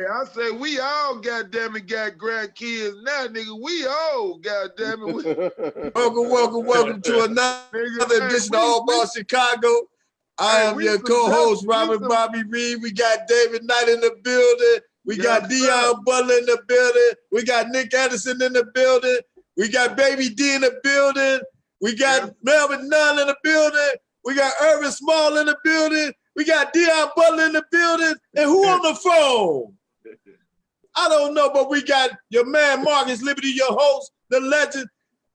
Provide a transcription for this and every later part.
I say we all goddamn it got grandkids now, nigga. We old, goddamn it. Welcome to another edition of All Ball Chicago. I am your co-host, Robert Bobby Reed. We got David Knight in the building. We got Dion Butler in the building. We got Nick Anderson in the building. We got Baby D in the building. We got Melvin Nunn in the building. We got Irvin Small in the building. We got Dion Butler in the building. And who on the phone? I don't know, but we got your man Marcus Liberty, your host, the legend.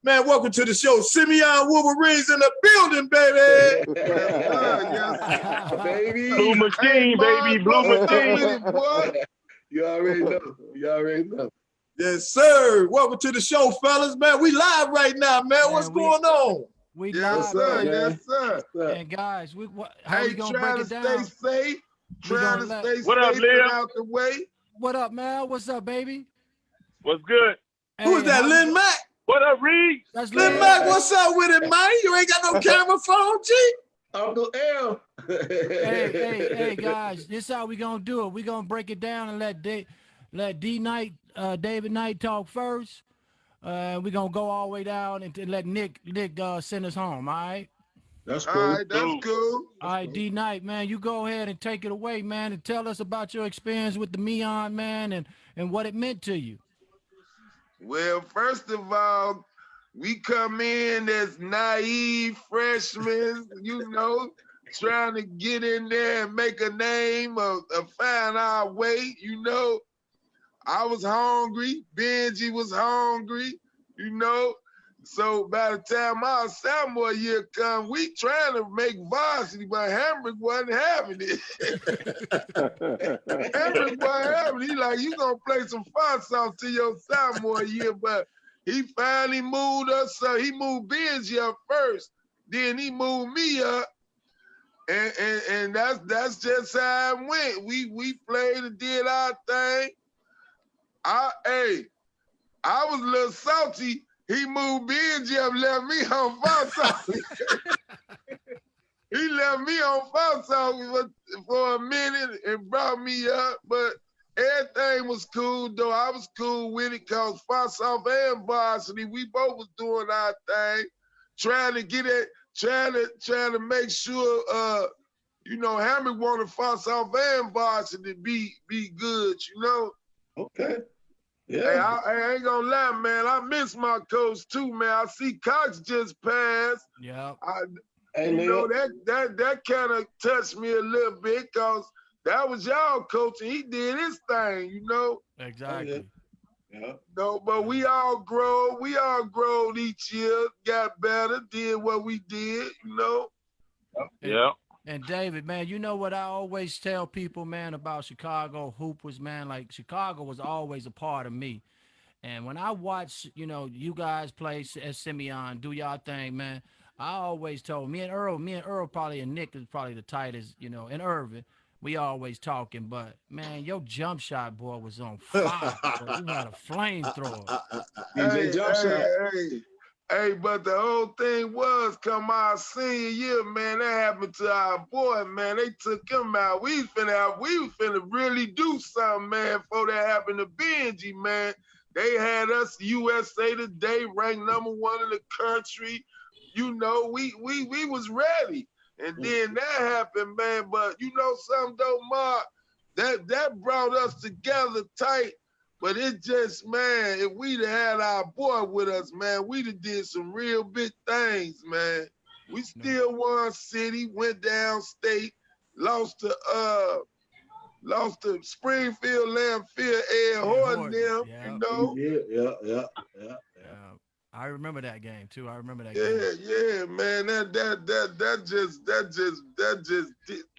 Man, welcome to the show. Simeon Wolverines in the building, baby. Yes, baby. Blue machine, baby. Blue machine. You already know. Yes, sir. Welcome to the show, fellas. Man, we live right now, man. What's going on? We yes, live, sir. man. Yes, sir. And guys, how we gonna break it down? Trying to stay safe. Trying to stay what up, safe Liam? out the way. What up, man? What's up, baby? What's good? Hey, Who is that, Lynn Mack? What up, Reed? That's Lynn Mack, what's up with it, man? You ain't got no camera phone, G? Uncle L. hey, guys, this how we gonna do it. We gonna break it down and let David Knight talk first. We gonna go all the way down and let Nick send us home. All right. That's cool. All right, that's cool. All right, D Knight, man, you go ahead and take it away, man, and tell us about your experience with the Meon, man, and what it meant to you. Well, first of all, we come in as naive freshmen, trying to get in there and make a name or find our way, I was hungry, Benji was hungry, So by the time our sophomore year come, we trying to make varsity, but Hambrick wasn't having it. Hambrick wasn't having it. He like, you gonna play some fun songs till your sophomore year, but he finally moved us. So he moved Benji up first, then he moved me up, and that's just how it went. We played and did our thing. I was a little salty. He moved Benji up, left me on Fox. He left me on Fox for a minute and brought me up, but everything was cool, though. I was cool with it because Fox and varsity, we both was doing our thing, trying to get it, trying to make sure, Hambrick wanted Fox and varsity to be good, Okay. Yeah. Hey, I ain't gonna lie, man. I miss my coach too, man. I see Cox just passed. Yeah. That kind of touched me a little bit because that was y'all coach and he did his thing, Exactly. Yeah. No, but we all growed each year, got better, did what we did, Yeah. And David, man, you know what I always tell people, man, about Chicago Hoopers, man, like Chicago was always a part of me. And when I watch, you guys play as Simeon, do y'all thing, man, I always told me and Earl probably, and Nick is probably the tightest, and Irvin, we always talking, but man, your jump shot, boy, was on fire. You had a flamethrower. Hey, but the whole thing was, come our senior year, man, that happened to our boy, man. They took him out. We was finna really do something, man, before that happened to Benji, man. They had us USA Today ranked #1 in the country. We was ready. And then that happened, man. But something though, Mark, that brought us together tight. But it just, man, if we'd have had our boy with us, man, we'd have did some real big things, man. We still won city, went downstate, lost to Springfield, Lampfield, Ed Horton, Yeah. I remember that game too. I remember that game. Yeah, man. That just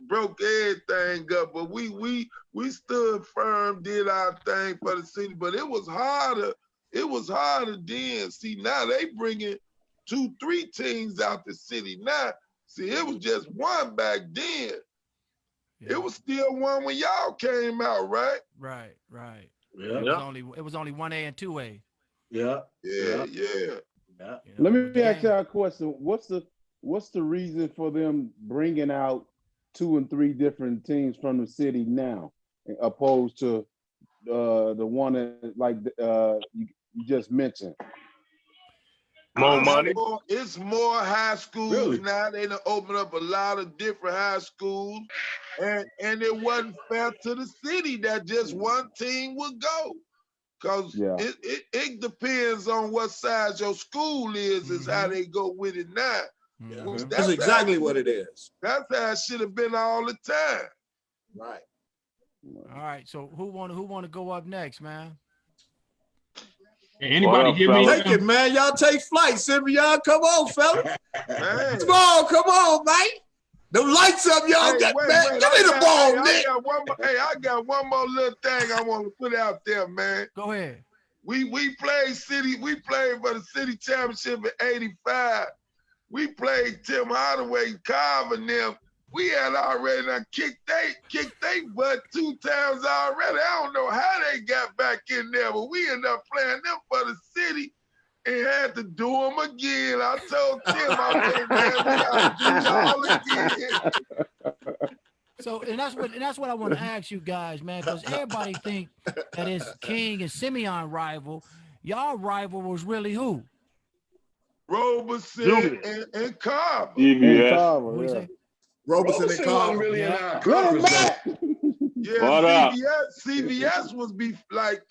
broke everything up. But we stood firm, did our thing for the city. But it was harder. It was harder then. See, now they bringing 2-3 teams out the city. Now, see, it was just one back then. Yeah. It was still one when y'all came out, right? Right. Yeah. It was only 1A and 2A. Yeah. Let me ask y'all a question. What's the reason for them bringing out 2 and 3 different teams from the city now, opposed to the one that like you just mentioned? More money. It's more high schools now. They done open up a lot of different high schools, and it wasn't fair to the city that just one team would go, cause it depends on what size your school is how they go with it now. That's exactly what it is. That's how it should have been all the time. Right. All right. So who want to go up next, man? Anybody give me? Take it, man. Y'all take flight, Simeon. Come on, fella. Come on, man. The lights up, y'all. Give me the ball, Nick. I got one more little thing I want to put out there, man. Go ahead. We played for the city championship in '85. We played Tim Hardaway, Carver, and them. We had already kicked they butt 2 times already. I don't know how they got back in there, but we ended up playing them for the city and had to do them again. I told Tim, I said, man, we got to do it all again. So, and that's what I want to ask you guys, man, because everybody think that it's King and Simeon rival. Y'all rival was really who? Roberson and Carver. CBS. Roberson and Carver. Really in our conference. CBS was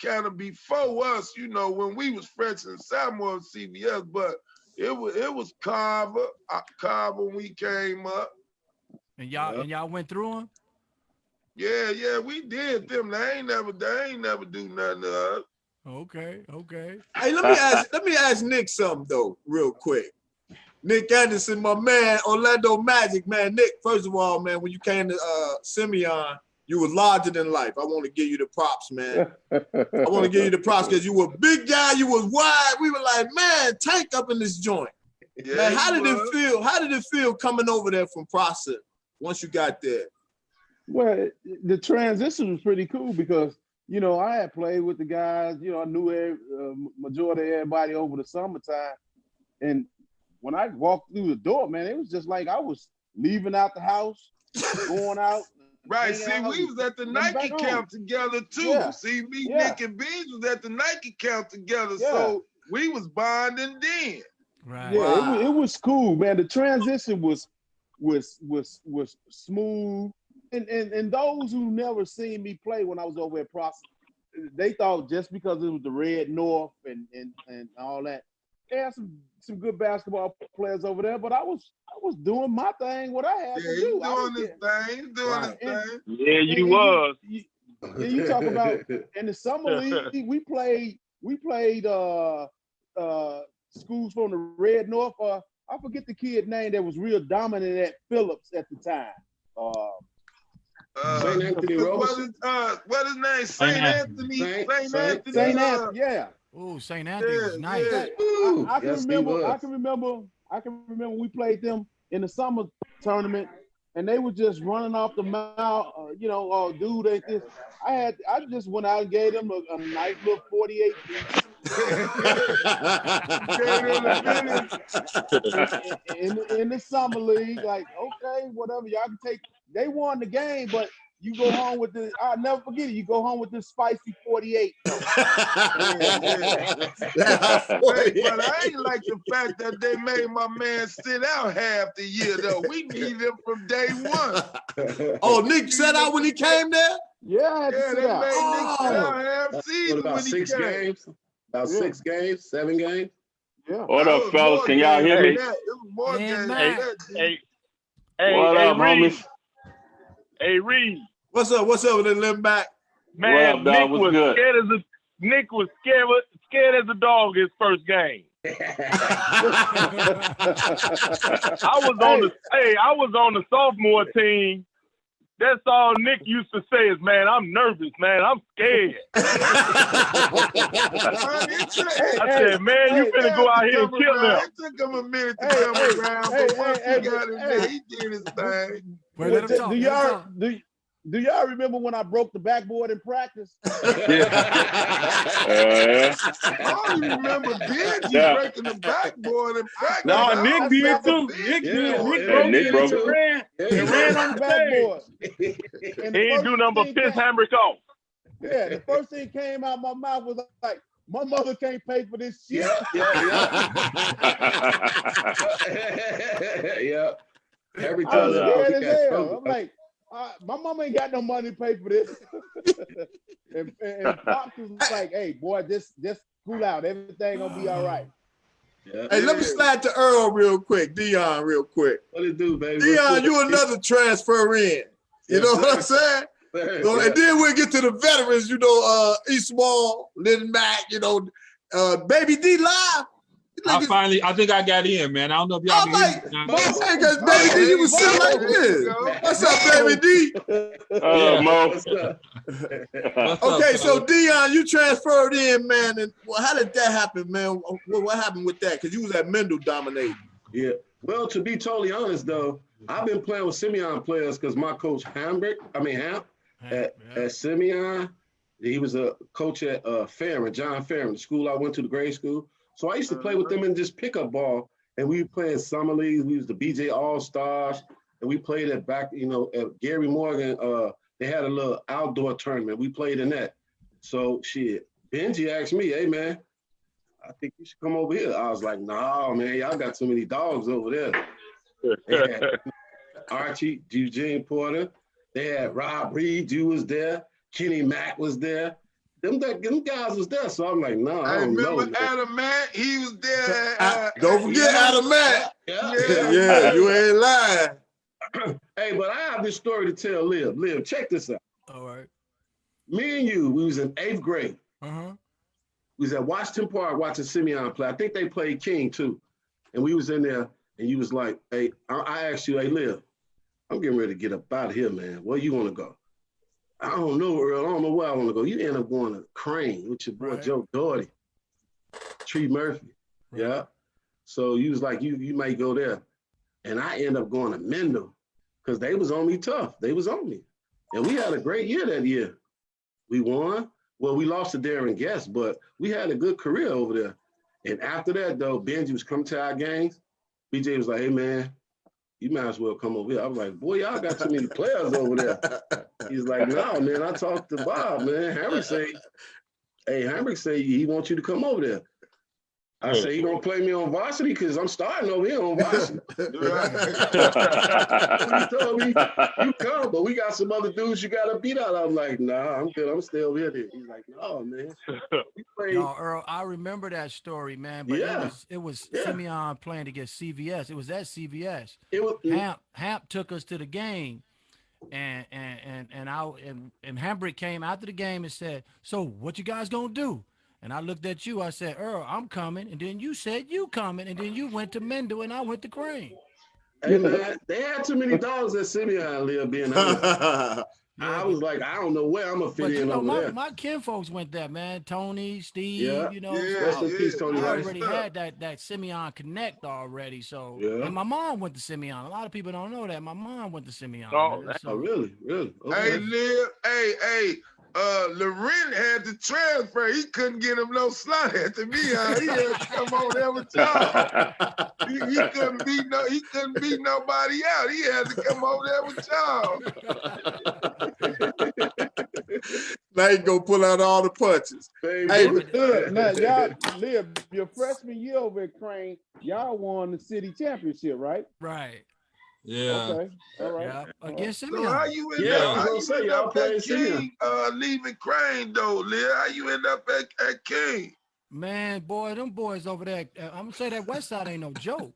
kind of before us, you know, when we was fresh and sophomore CBS, but it was Carver when we came up. And y'all went through them? Yeah, we did them. They ain't never do nothing to us. Okay. Hey, let me ask Nick something though, real quick. Nick Anderson, my man, Orlando Magic, man. Nick, first of all, man, when you came to Simeon, you were larger than life. I want to give you the props, man. I want to give you the props because you were a big guy, you was wide. We were like, man, Tank up in this joint. Yeah, man, how did it feel? How did it feel coming over there from Prosser once you got there? Well, the transition was pretty cool because, you know, I had played with the guys, you know, I knew majority of everybody over the summertime. And when I walked through the door, man, it was just like I was leaving out the house, going out. Right. See, we was at the Nike camp together too. Yeah. See, me, Nick, and Beans was at the Nike camp together. Yeah. So we was bonding then. Right. Yeah, wow. it was cool, man. The transition was smooth. And those who never seen me play when I was over at Prosser, they thought just because it was the Red North and all that, they had some good basketball players over there, but I was doing my thing, what I had to do. Doing his thing. Yeah, you was. You talk about in the summer league, we played schools from the Red North. I forget the kid name that was real dominant at Phillips at the time. St. Anthony Roberson. What his name? St. Anthony. St. Anthony. Yeah. Oh, St. Anthony was nice. Yeah. I can remember we played them in the summer tournament, and they were just running off the mount. Dude, ain't this? I just went out and gave them a nice little 48 in the summer league. Like, okay, whatever, y'all can take. They won the game, but you go home with this. I'll never forget it. You go home with this spicy 48. But I ain't like the fact that they made my man sit out half the year, though. We need him from day one. Oh, Nick sat out when he came there? Yeah, I had to sit out. Made Nick sit out half season when he came. Games? About 6 games, 7 games? Yeah. What up, fellas? Can y'all hear me? It was more games than that. Hey, what up, homies? Hey, Reed. What's up with the limb back? Man, up, dog? Nick was scared as a dog his first game. I was on the sophomore team. That's all Nick used to say is, man, I'm nervous, man. I'm scared. I said, man, you finna go out here and kill them. It took him a minute to come around, but once he got in there, he did his thing. Do y'all remember when I broke the backboard in practice? I don't even remember Benji breaking the backboard in practice. No, Nick did too. Nick broke it. He ran on the backboard. He ain't do nothing but piss Hambrick off. Yeah, the first thing came out my mouth was like, my mother can't pay for this shit. Yeah. Every I time was that scared movie as got hell. I'm like, my mom ain't got no money to pay for this. and Pops was like, hey, boy, just cool out. Everything gonna be all right. Yeah. Hey, let me slide to Earl real quick. Dion real quick. What it do, baby? Dion, you another transfer in. You know what I'm saying? So, and then we'll get to the veterans, you know, Eastwall, Lynn Mack, you know, Baby D Live. I think I got in, man. I don't know if y'all I'm like, because Baby D, you was sitting like this. What's up, Baby D? Mo. What's up? Okay, so Dion, you transferred in, man, and how did that happen, man? What happened with that? Because you was at Mendel dominating. Yeah. Well, to be totally honest, though, I've been playing with Simeon players because my coach Hamp at Simeon, he was a coach at John Farron, the school I went to, the grade school. So I used to play with them and just pick up ball, and we were playing summer leagues. We used the BJ All-Stars, and we played at Gary Morgan. They had a little outdoor tournament. We played in that. So shit, Benji asked me, hey man, I think you should come over here. I was like, no, man, y'all got too many dogs over there. They had Archie, Eugene Porter. They had Rob Reed, you was there. Kenny Mack was there. Them guys was there. So I'm like, no, I don't know. Remember Adam Mack? He was there. Don't forget Adam Mack. Yeah, you ain't lying. Hey, but I have this story to tell Liv. Liv, check this out. All right. Me and you, we was in 8th grade. Uh-huh. We was at Washington Park watching Simeon play. I think they played King too. And we was in there, and you was like, hey, I asked you, hey, Liv, I'm getting ready to get up out of here, man. Where you want to go? I don't know, Earl. I don't know where I want to go. You end up going to Crane with your boy Joe Doherty, Tree Murphy. Right. Yeah. So you was like, you might go there. And I end up going to Mendel because they was on me tough. They was on me. And we had a great year that year. We won. Well, we lost to Darren Guest, but we had a good career over there. And after that, though, Benji was coming to our games. BJ was like, hey, man, you might as well come over here. I was like, boy, y'all got too many players over there. He's like, no, man, I talked to Bob, man. Hambrick say he wants you to come over there. I say, he gonna play me on varsity because I'm starting over here on varsity. He told me, you come, but we got some other dudes you gotta beat out. I'm like, nah, I'm good. I'm stay over here. He's like, no, man. No, Earl, I remember that story, man. But it was Simeon playing against CVS. It was at CVS. It was Hamp took us to the game. And Hambrick came after the game and said, so what you guys gonna do? And I looked at you, I said, Earl, I'm coming. And then you said you coming. And then you went to Mendel and I went to Crane. Hey, man, they had too many dogs at Simeon, Lil, being honest. I was like, I don't know where I'm going to fit in over there. My kinfolks went there, man. Tony, Steve, you know. Tony I already had that Simeon connect already. So, and my mom went to Simeon. A lot of people don't know that. My mom went to Simeon. Oh, really? Okay. Hey, Lil, hey. Laurent had to transfer. He couldn't get him no slot at the Meon. He had to come on there with y'all. He couldn't beat nobody out. He had to come over there with y'all. Now he go pull out all the punches. Hey, now y'all live your freshman year over at Crane. Y'all won the city championship, right? Right. Yeah. Okay. All right. Yeah. Against Simeon. So how you end up at King leaving Crane though, Lil? How you end up at King? Man, boy, them boys over there, I'm gonna say that West Side ain't no joke.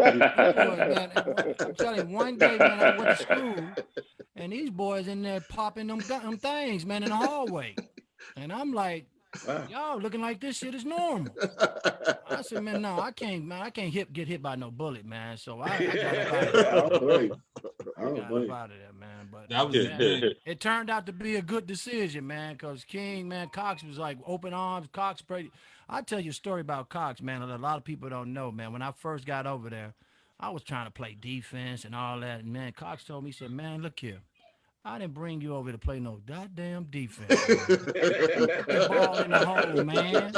I'm telling you, one day, man, I went to school and these boys in there popping them things, man, in the hallway. And I'm like, y'all looking like this shit is normal. I said, man, no, I can't get hit by no bullet, man. So I got about it, man. But that was it turned out to be a good decision, man, because King, man, Cox was like open arms. Cox pretty. I'll tell you a story about Cox, man, that a lot of people don't know, man. When I first got over there, I was trying to play defense and all that. And, man, Cox told me, he said, man, look here. I didn't bring you over to play no goddamn defense. The ball in the hole, man.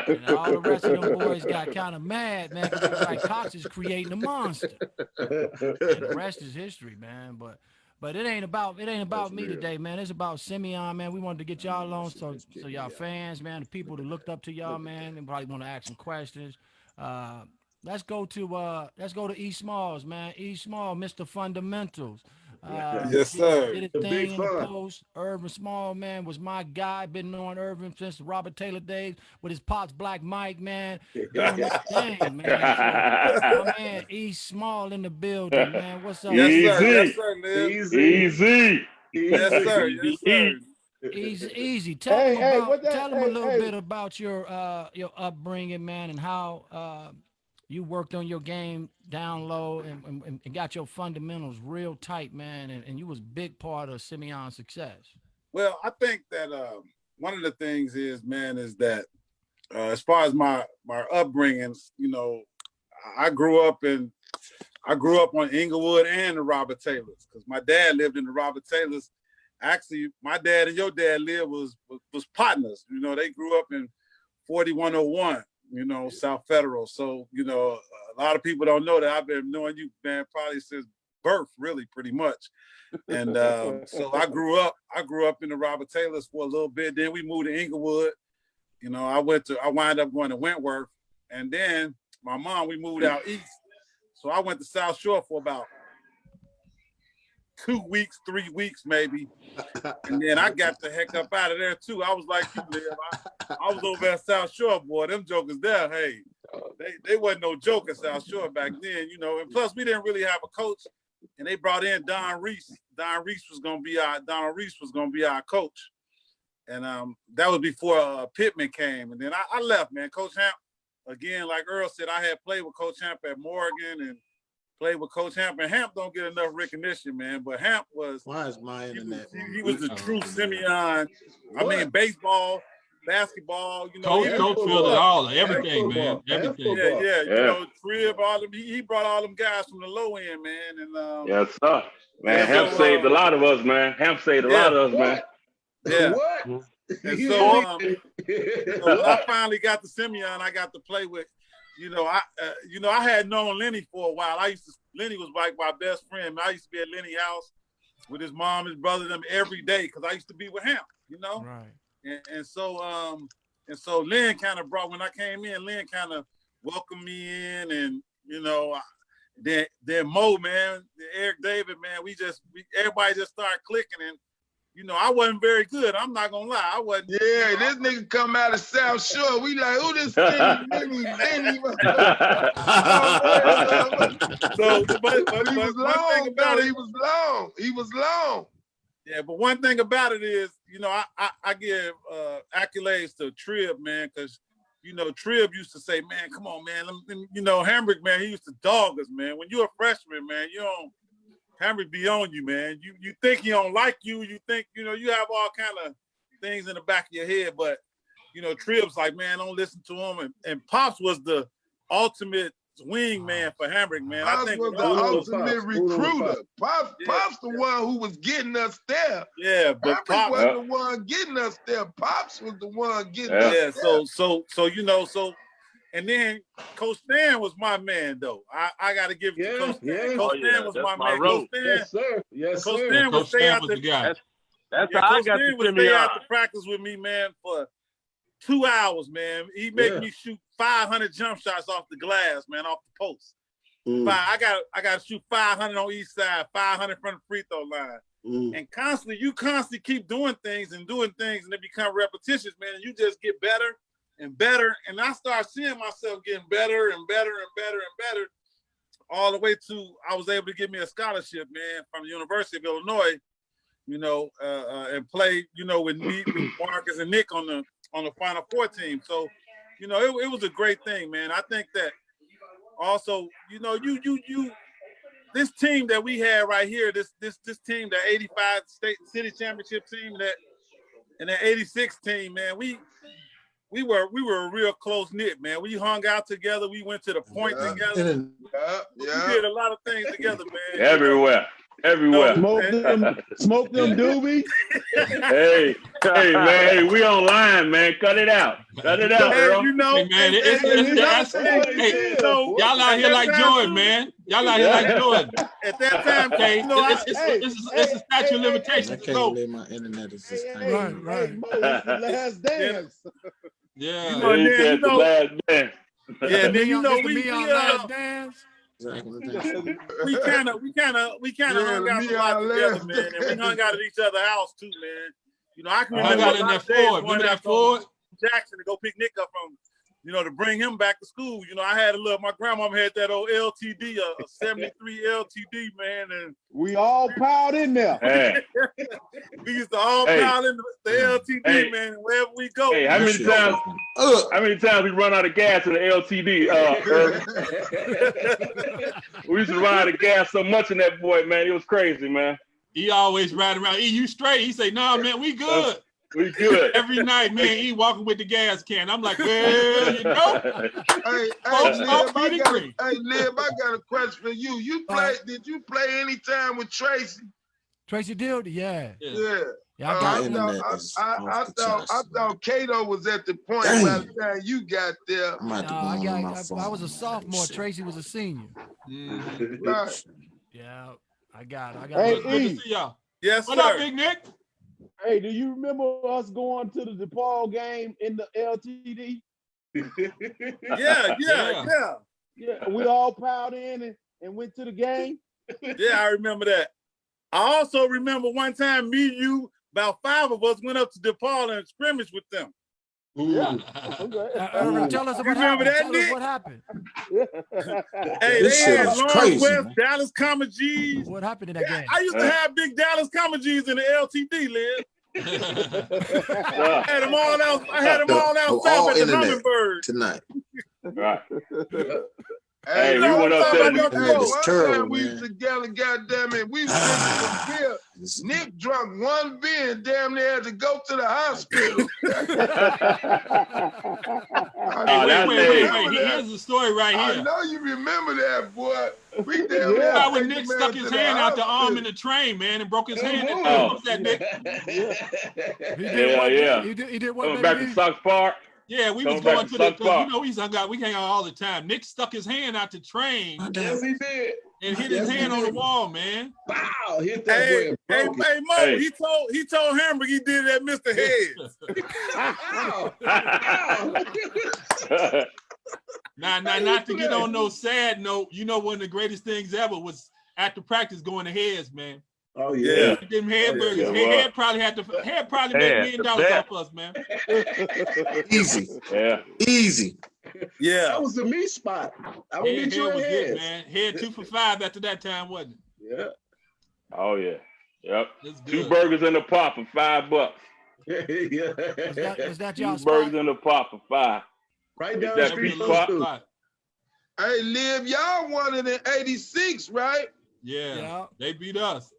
And all the rest of them boys got kind of mad, man, because it was like Cox is creating a monster. And the rest is history, man. But But it ain't about me today, man. It's about Simeon, man. We wanted to get y'all on so y'all fans, man, the people that looked up to y'all, man, and probably want to ask some questions. Let's go to E Smalls, man. E Small, Mr. Fundamentals. Yes, sir. Did a thing in the post. Irvin Small, man, was my guy. Been knowing Irvin since the Robert Taylor days with his pops Black Mike, man. Doing this thing, man. So, my man, E Small in the building, man. What's up? Yes, Easy. sir. Yes, sir, Liv. Easy. Yes, sir. Yes, sir. Easy. Tell him a little bit about your upbringing, man, and how you worked on your game down low and got your fundamentals real tight, man, and you was a big part of Simeon's success. Well, I think that one of the things is that as far as my upbringing, you know, I grew up on Inglewood and the Robert Taylors because my dad lived in the Robert Taylors. Actually, my dad and your dad was partners. You know, they grew up in 4101. You know, South Federal. So, you know, a lot of people don't know that I've been knowing you, man, probably since birth, really, pretty much. And so I grew up in the Robert Taylors for a little bit. Then we moved to Inglewood. You know, I wound up going to Wentworth. And then my mom, we moved out east. So I went to South Shore for about 2 weeks, 3 weeks, maybe. And then I got the heck up out of there too. I was like, you Liv, I was over at South Shore, boy. Them jokers there, hey, they wasn't no joke at South Shore back then, you know. And plus, we didn't really have a coach. And they brought in Don Reese. Donald Reese was gonna be our coach. And that was before Pittman came. And then I left, man. Coach Hamp, again, like Earl said, I had played with Coach Hamp at Morgan and played with Coach Hamp, and Hamp don't get enough recognition, man. But Hamp was, why is my internet? He was the true Simeon. I mean, baseball, basketball, you know. Coach filled it all, everything, man. Everything. Yeah. You know, Trib, all them, he brought all them guys from the low end, man. And Yes, sir. Man, Hamp saved a lot of us, man. Hamp saved a lot of us, man. Yeah. What? And so, when I finally got to Simeon, I got to play with. You know, I had known Lenny for a while. Lenny was like my best friend. Man, I used to be at Lenny's house with his mom, his brother, them every day because I used to be with him, you know? Right. And so Len kind of when I came in, Len kind of welcomed me in, and, you know, then Mo, man, Eric David, man, everybody just started clicking, and you know, I wasn't very good. I'm not gonna lie. I wasn't. Yeah, this nigga come out of South Shore. We like, who this Lenny? So, but he was long, about it, he was long. Yeah, but one thing about it is, you know, I give accolades to Trib, man, because, you know, Trib used to say, man, come on, man. You know, Hambrick, man, he used to dog us, man. When you're a freshman, man, Hambrick be on you, man. You think he don't like you. You think, you know, you have all kind of things in the back of your head. But, you know, Trib's like, man, don't listen to him. And Pops was the ultimate wing man for Hambrick, man. Pops was the ultimate recruiter. Pops the one who was getting us there. Yeah, but Hambrick Pops wasn't the one getting us there. Pops was the one getting us there. So you know, and then Coach Stan was my man, though. I got to give it to Coach Stan. Coach Stan was my man. Coach Stan, yes, sir. Yes, Coach sir. Stan would stay out the guy. That's how I Coach got Stan to would Simeon. stay out to practice with me, man, for 2 hours, man. He made me shoot 500 jump shots off the glass, man, off the post. I got to shoot 500 on each side, 500 from the free throw line. And you constantly keep doing things, and it become repetitious, man. And you just get better and better. And I start seeing myself getting better and better and better and better, all the way to I was able to get me a scholarship, man, from the University of Illinois, you know, and play, you know, with me, with Marcus and Nick on the Final Four team. So, you know, it was a great thing, man. I think that also, you know, you this team that we had right here, this team, the 85 state city championship team, and that 86 team, man, we were a real close knit, man. We hung out together. We went to the point together. We did a lot of things together, man. Everywhere. Smoke them doobies. Hey, Hey man, we online, man. Cut it out. Cut it out, Hey, Earl. you know, Hey, man, y'all out here like Jordan, man. Y'all out here like Jordan. At that time, Okay, you know, it's a statute of limitations. I can't believe my internet is just Right. Mo, it's the last dance. Yeah. You know, then, you the know, last dance. yeah, then you know we last dance. we kind of hung out a lot together, man, and we hung out at each other's house too, man. You know, I can remember I got in that Ford. Remember that Ford? Jackson to go pick Nick up from, you know, to bring him back to school. You know, I had my grandmama had that old LTD, a 73 LTD, man, and we all piled in there. Hey. we used to all pile in the LTD, man, and wherever we go. Hey, how many times we run out of gas in the LTD? We used to run out of gas so much in that boy, man. It was crazy, man. He always riding around. You straight? He say, "Nah, man, we good." We good. Every night, man, he walking with the gas can. I'm like, well, you know. Hey, Lib, I got a question for you. Did you play any time with Tracy? Tracy Dildy, yeah. I thought Cato was at the point by the time you got there. I was a sophomore. Tracy was a senior. Right. Yeah, I got Hey, Good to see y'all. Yes, what sir. up, Big Nick? Hey, do you remember us going to the DePaul game in the LTD? Yeah. We all piled in and went to the game. Yeah, I remember that. I also remember one time me, you, about 5 of us went up to DePaul and scrimmaged with them. Yeah. Tell us what remember happened. that, Tell us what happened. Hey, This they shit had was Long crazy, West, man. Dallas Comma G's. What happened in that game? I used to have big Dallas Comma G's in the LTD, Liz. I had them all out. I had them all out south at the Hummingbird tonight. Right. Hey, we went up there. It's terrible, we man. together, goddamn it. We drinking some beer. Nick drunk one beer and damn near had to go to the hospital. Wait. Here's the story right here. I know you remember that, boy. We damn near when Nick stuck his hand out the arm in the train, man, and broke his hand. What was that, Nick? He did what? Back to Sox Park. Yeah, we was going to the, you know, we hang out all the time. Nick stuck his hand out the train. Yes, he did. And hit his hand on the wall, man. Wow, hit that boy. Hey, Mo, he told Hambrick he did that Mr. Heads. Now, not to get on no sad note, you know, one of the greatest things ever was after practice going to Heads, man. Oh yeah. Them hamburgers. Head probably made $1 million off us, man. Easy. Yeah. Easy. Yeah. That was the meat spot. I would meet you in Heads. Good, man. Head 2 for $5 after that time, wasn't it? Yeah. Oh yeah. Yep. 2 burgers in the pot for $5. Yeah. Was that y'all 2 burgers in the pot for $5. Right down the street. Hey, Liv, y'all won it in '86, right? Yeah. They beat us.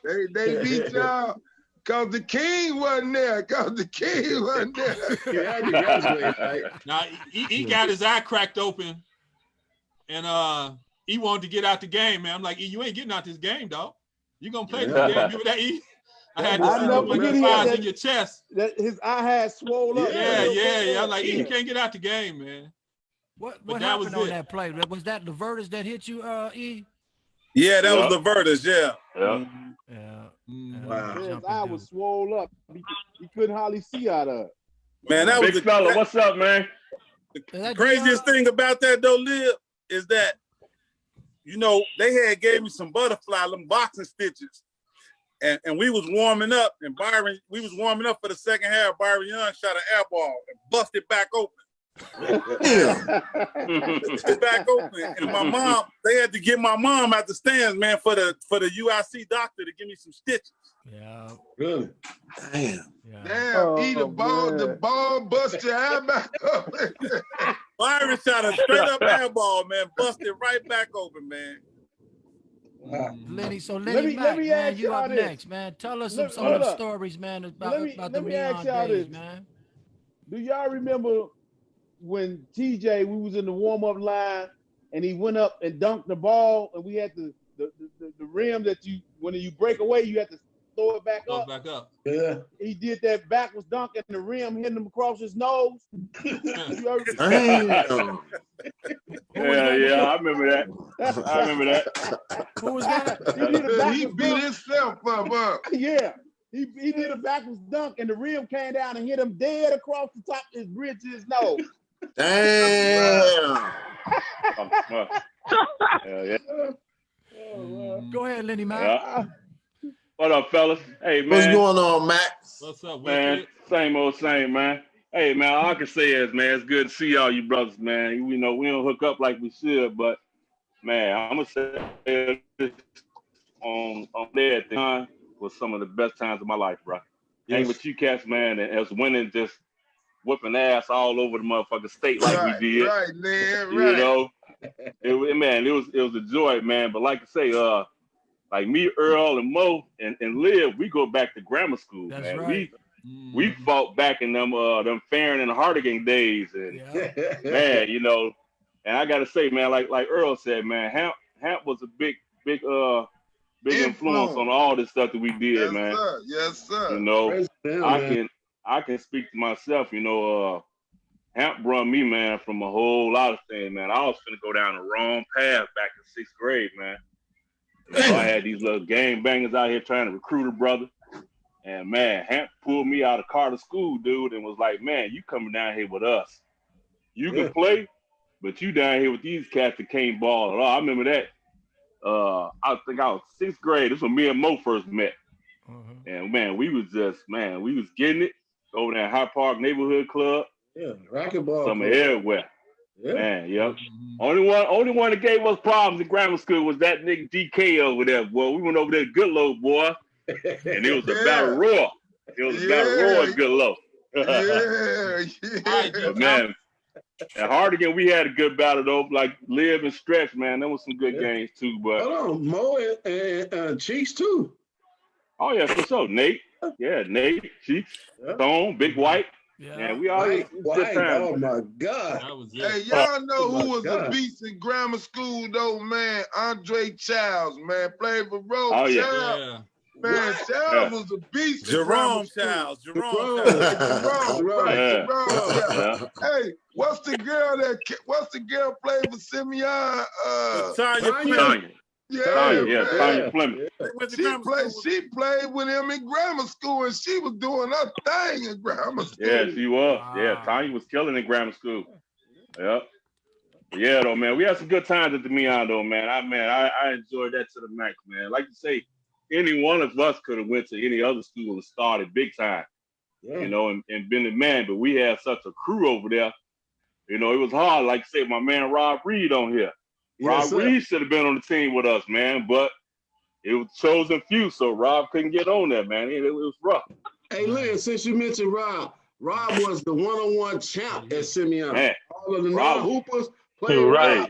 They beat y'all because the king wasn't there. Now, he got his eye cracked open, and he wanted to get out the game, man. I'm like, you ain't getting out this game, dog. You gonna play this game? Remember that, E? I had to see one of the fires in your chest. That his eye had swollen up. Yeah. I'm like, you can't get out the game, man. What happened on that play? Was that the Vertus that hit you, E? Yeah, that was the Vertus, yeah. Wow. His eye was swollen up. He couldn't hardly see out of it. Man, that was big fella. What's up, man? The craziest thing about that though, Liv, is that, you know, they had gave me some butterfly, them boxing stitches. And we was warming up, and we was warming up for the second half. Byron Young shot an air ball and busted back open. Back open, and my mom, they had to get my mom out the stands, man, for the UIC doctor to give me some stitches. Yeah. Really? Damn. Damn, the ball busted eye back up. Byron shot a straight up air ball, man, busted right back open, man. Lenny, Mac, man, you up next, man. Tell us some of the stories, man, about the Neon days, man. Do y'all remember when TJ, we was in the warm-up line and he went up and dunked the ball, and we had the rim that when you break away, you have to throw it back up. Yeah. He did that backwards dunk and the rim hit him across his nose. Damn. Yeah, I remember that. Who was that? He did a He backwards beat dunk. himself up. Yeah. He did a backwards dunk and the rim came down and hit him dead across the top of his bridge to his nose. Damn. Yeah. Go ahead, Lenny, man. Yeah. What up, fellas? Hey, man. What's going on, Max? What's up, man? Same old same, man. Hey, man, all I can say is, man, it's good to see all you brothers, man. We know we don't hook up like we should, but, man, I'm going to say this on there at the time was some of the best times of my life, bro. Hang with you cats, man, and us winning just whipping ass all over the motherfucking state like we did. Right, man, You know? It was a joy, man. But like I say, like me, Earl, and Mo, and Liv, we go back to grammar school, That's man. right. We fought back in them Farron and Hardigan days, and man, you know. And I gotta say, man, like Earl said, man, Hamp was a big influence on all this stuff that we did, man. Sir. Yes, sir. You know, I can speak to myself. You know, Hamp brought me, man, from a whole lot of things, man. I was finna go down the wrong path back in 6th grade, man. You know, I had these little gang bangers out here trying to recruit a brother. And, man, Hamp pulled me out of Carter School, dude, and was like, man, you coming down here with us. You can play, but you down here with these cats that can't ball at all. I remember that. I think I was 6th grade. This was when me and Mo first met. And, man, we was getting it over there at High Park Neighborhood Club. Yeah, racquetball. Some everywhere. Yeah. Man, yep. Only one that gave us problems in grammar school was that nigga DK over there, boy. We went over there to Goodlow, boy. And it was a battle roar. It was a battle roar at Goodlow. But man, at Hardigan, we had a good battle though. Like Live and Stretch, man. There was some good games too. But hold on, Mo and Cheeks too. Oh yeah, for sure. Nate. Yeah, Nate, Cheeks, Stone, Big White. Yeah, we all had good time. Oh my God. Hey, y'all know who was a beast in grammar school though, man? Andre Childs, man. Played for Rose. Oh yeah. Childs. Man, Childs was a beast. Jerome Childs. Jerome. Hey, what's the girl played for Simeon? Tanya. Tanya Fleming. She played with him in grammar school, and she was doing her thing in grammar school. Yeah, she was. Yeah, Tanya was killing in grammar school. Yep. Yeah, though, man. We had some good times at the Meon, though, man. I enjoyed that to the max, man. Like you say, any one of us could have went to any other school and started big time, you know, and been the man. But we had such a crew over there. You know, it was hard. Like you say, my man Rob Reed on here. Rob Reed should have been on the team with us, man, but it was chosen few, so Rob couldn't get on there, man. It was rough. Hey, Lynn, since you mentioned Rob was the one-on-one champ at Simeon. Man, all of the non-hoopers played right.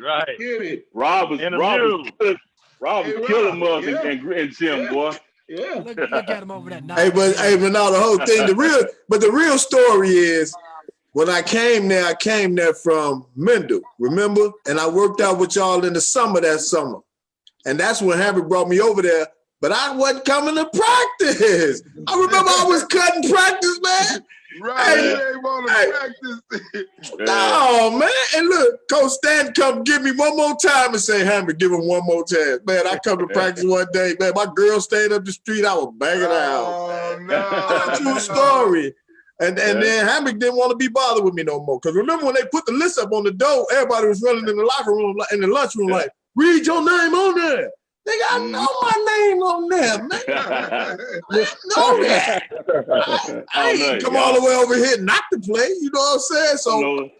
Rob was killing us and Jim, boy. Yeah. Look at him over that night. Hey, but now the whole thing, the real story is, when I came there from Mendel, remember? And I worked out with y'all in the summer that summer. And that's when Hambrick brought me over there. But I wasn't coming to practice. I remember I was cutting practice, man. Right, you ain't want to practice. No, man. And look, Coach Stan come give me one more time and say, Hambrick, give him one more chance. Man, I come to practice one day. Man, my girl stayed up the street. I was banging out. Oh, no. True story. And then Hambrick didn't want to be bothered with me no more. Because remember when they put the list up on the door, everybody was running in the locker room, in the lunchroom, like, read your name on there. Nigga, I know my name on there, man. I know that. I ain't come all the way over here not to play. You know what I'm saying? So,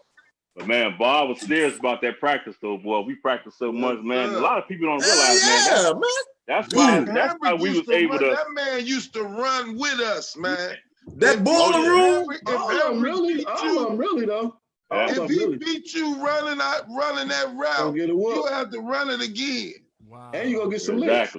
but man, Bob was serious about that practice, though, boy. We practiced so much, man. A lot of people don't realize, man. That's why we was able to. That man used to run with us, man. That boiler room. Really though. If he beat you running that route, you have to run it again. Wow. And you gonna get some licks.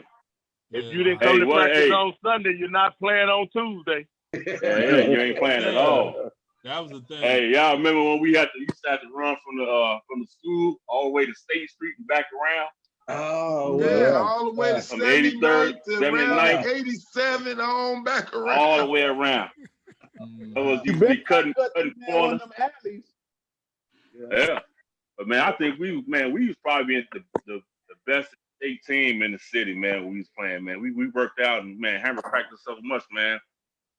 If you didn't come to practice on Sunday, you're not playing on Tuesday. You ain't playing at all. That was the thing. Hey, y'all remember when we used to have to run from the school all the way to State Street and back around? Oh, yeah, all the way to From 79 83rd, to 79th, around 87 on back around. all the way around. It was You used to be better cutting not cut them down corners. them alleys. Yeah. But man, I think we was probably the best state team in the city, man, when we was playing, man. We worked out and man, Hambrick practiced so much, man.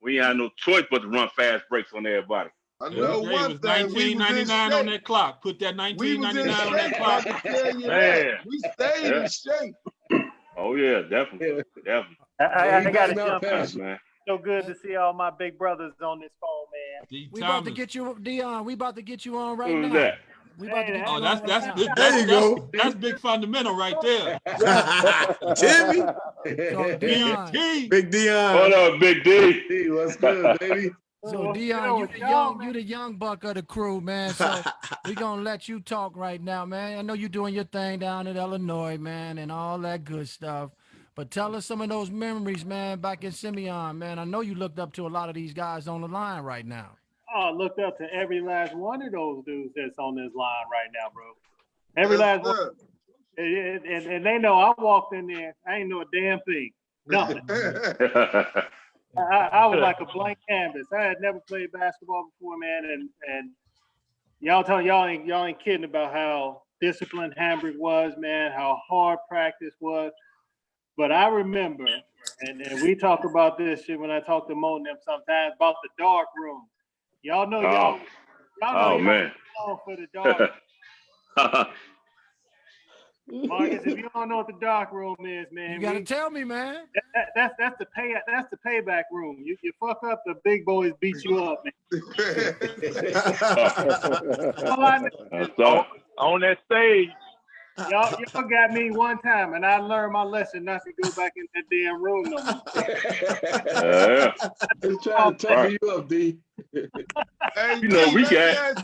We had no choice but to run fast breaks on everybody. I know It one was thing. We was in 1999 on shape. that clock. Put that We was in 1999 on that shape. I clock. can tell you Man. that. We stayed in shape. Oh yeah, definitely. Definitely. I got to better not jump in. pass it. Man. So good to see all my big brothers on this phone, man. D. We about to Thomas. get you, Dion. We about to get you on right Who's now. that? We about to get you Oh, on that's right now. There you go. that's big fundamental right there. Timmy, So Dion, Big Dion. What up, Big D? Hey, what's good, baby? so Dion, you the young buck of the crew, man. So we gonna let you talk right now, man. I know you doing your thing down in Illinois, man, and all that good stuff. But tell us some of those memories, man, back in Simeon, man. I know you looked up to a lot of these guys on the line right now. Oh, I looked up to every last one of those dudes that's on this line right now, bro. Every last one. And they know I walked in there. I ain't know a damn thing. Nothing. I was like a blank canvas. I had never played basketball before, man. And y'all ain't kidding about how disciplined Hambrick was, man, how hard practice was. But I remember, and we talk about this shit when I talk to Mo and them sometimes, about the dark room. Y'all know y'all know man. for the dark. Marcus, if you don't know what the dark room is, man, You gotta tell me, man. That's the payback room. You fuck up, the big boys beat you up, man. On that stage. Y'all got me one time, and I learned my lesson not to go back in that damn room no more. I'm trying to toughen you up, D. Hey, You know, we hey,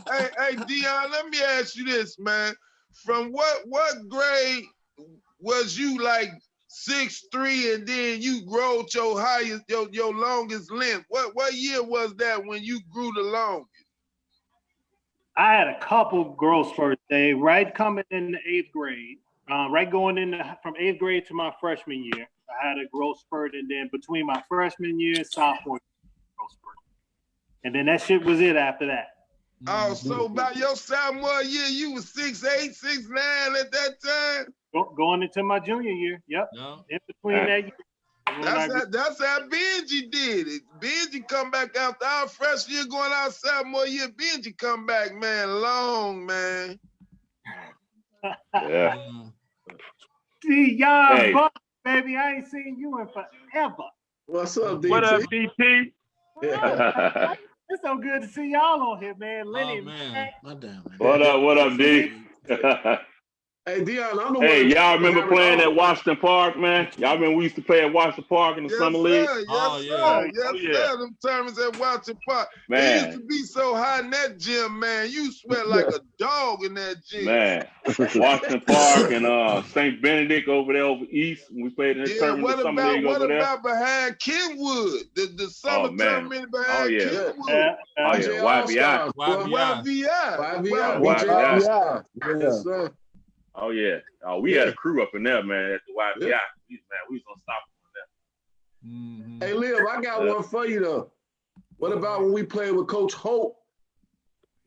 Dion, let me ask you this, man. From what grade was you like 6'3", and then you growed your highest, your longest length? What year was that when you grew the longest? I had a couple growth spurts, Dave, right coming in the 8th grade, right going from 8th grade to my freshman year. I had a growth spurt, and then between my freshman year and sophomore growth spurt. And then that shit was it after that. Oh, so by your sophomore year, you was 6'8", 6'9" at that time? Going into my junior year, yep. No. In between that year. That's how Benji did it. Benji come back after our freshman year, going out sophomore year. Benji come back, man, long, man. Yeah. See, y'all, buck, baby, I ain't seen you in forever. What's up, DT? What up, DT? Yeah. It's so good to see y'all on here, man. Lenny, man. What up, D? Hey, Dion, I'm the Hey, one. y'all remember playing at Washington Park, man? Y'all remember we used to play at Washington Park in the summer league? Yes, sir. Them tournaments at Washington Park. Man. It used to be so hot in that gym, man. You sweat like a dog in that gym. Man, Washington Park and St. Benedict over there over east. We played in the tournament, the summer league over there. What about behind Kenwood? The summer tournament behind Kenwood. YBI. Yes, sir. Oh yeah. Oh, we had a crew up in there, man, at the YBI. Man, we was unstoppable there. Hey, Liv, I got one for you though. What about when we played with Coach Hope?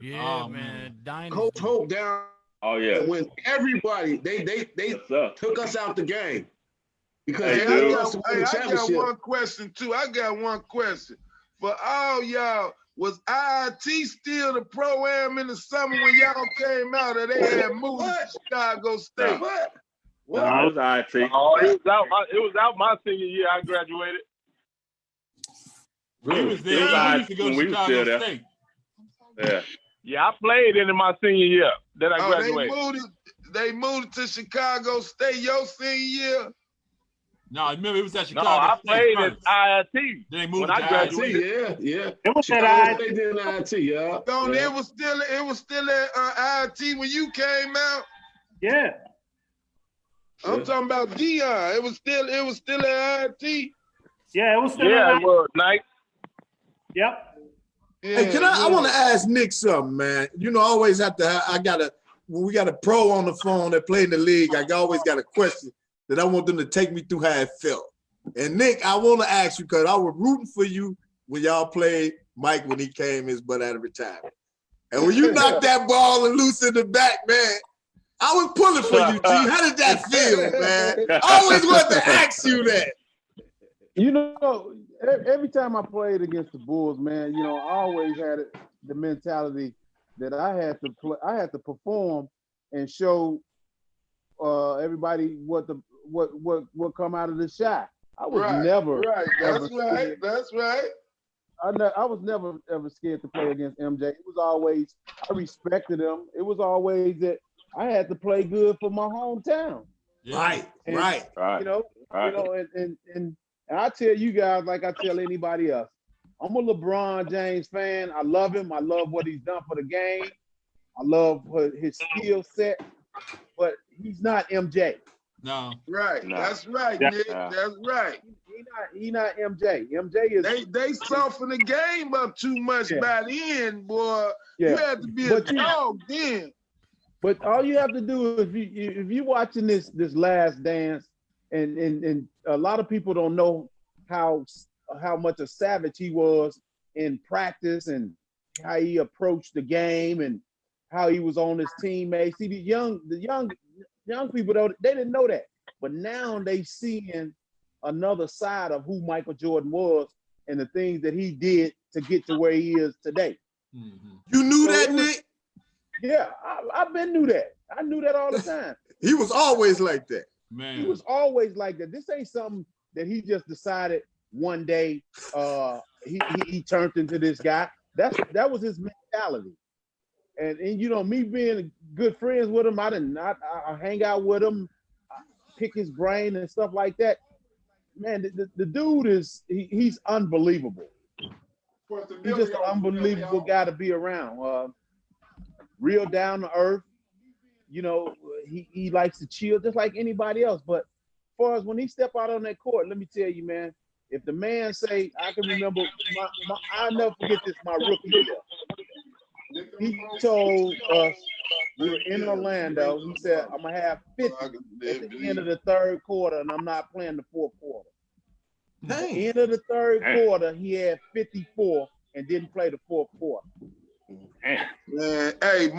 Yeah, man. Coach Hope down. Oh yeah. When everybody they took us out the game because I got one question too. I got one question for all y'all. Was IIT still the pro-am in the summer when y'all came out, or they had moved to Chicago State? No, it was IIT. Oh, it was out my senior year. I graduated. He was there. He used to go to Chicago State. Yeah. Yeah, I played in my senior year. Then I graduated. They moved to Chicago State your senior year? No, remember it was at Chicago. No, I State played first. at IIT. Then they moved when to I graduated. Yeah. It was Chicago at State did IIT, yeah. So it was still at IIT when you came out? Yeah. I'm talking about Dion. It was still at IIT? Yeah, it was still at IIT. It was nice. Yep. Hey, I want to ask Nick something, man. You know, I always have to. I gotta when we got a pro on the phone that played in the league, I always got a question that I want them to take me through how it felt. And Nick, I want to ask you, because I was rooting for you when y'all played Mike when he came his butt out of retirement. And when you knocked that ball and loose in the back, man, I was pulling for you, G. How did that feel, man? I always wanted to ask you that. You know, every time I played against the Bulls, man, you know, I always had the mentality that I had to perform and show everybody what come out of the shot. I was never That's right. I was never ever scared to play against MJ. It was always, I respected him. It was always that I had to play good for my hometown. Right. You know, and I tell you guys, like I tell anybody else, I'm a LeBron James fan. I love him. I love what he's done for the game. I love his skill set, but he's not MJ. No. Right. No. That's right, Nick. That's right. He not MJ. MJ is they soften the game up too much by the end, boy. You have to be a dog then. But all you have to do is if you watching this Last Dance, and a lot of people don't know how much a savage he was in practice and how he approached the game and how he was on his teammates. See, the young people, they didn't know that, but now they seeing another side of who Michael Jordan was and the things that he did to get to where he is today. Mm-hmm. You knew that, Nick? Yeah, I've been knew that. I knew that all the time. He was always like that. Man. He was always like that. This ain't something that he just decided one day he turned into this guy. That was his mentality. And you know, me being good friends with him, I hang out with him, pick his brain and stuff like that. Man, the dude he's unbelievable. He's just an unbelievable guy to be around. Real down to earth. You know, he likes to chill just like anybody else. But as far as when he step out on that court, let me tell you, man, if the man say, I can remember, I'll never forget this, my rookie year. He told us, we were in Orlando, he said, I'm going to have 50 at the end of the third quarter, and I'm not playing the fourth quarter. At the end of the third quarter, he had 54 and didn't play the fourth quarter. Man, hey,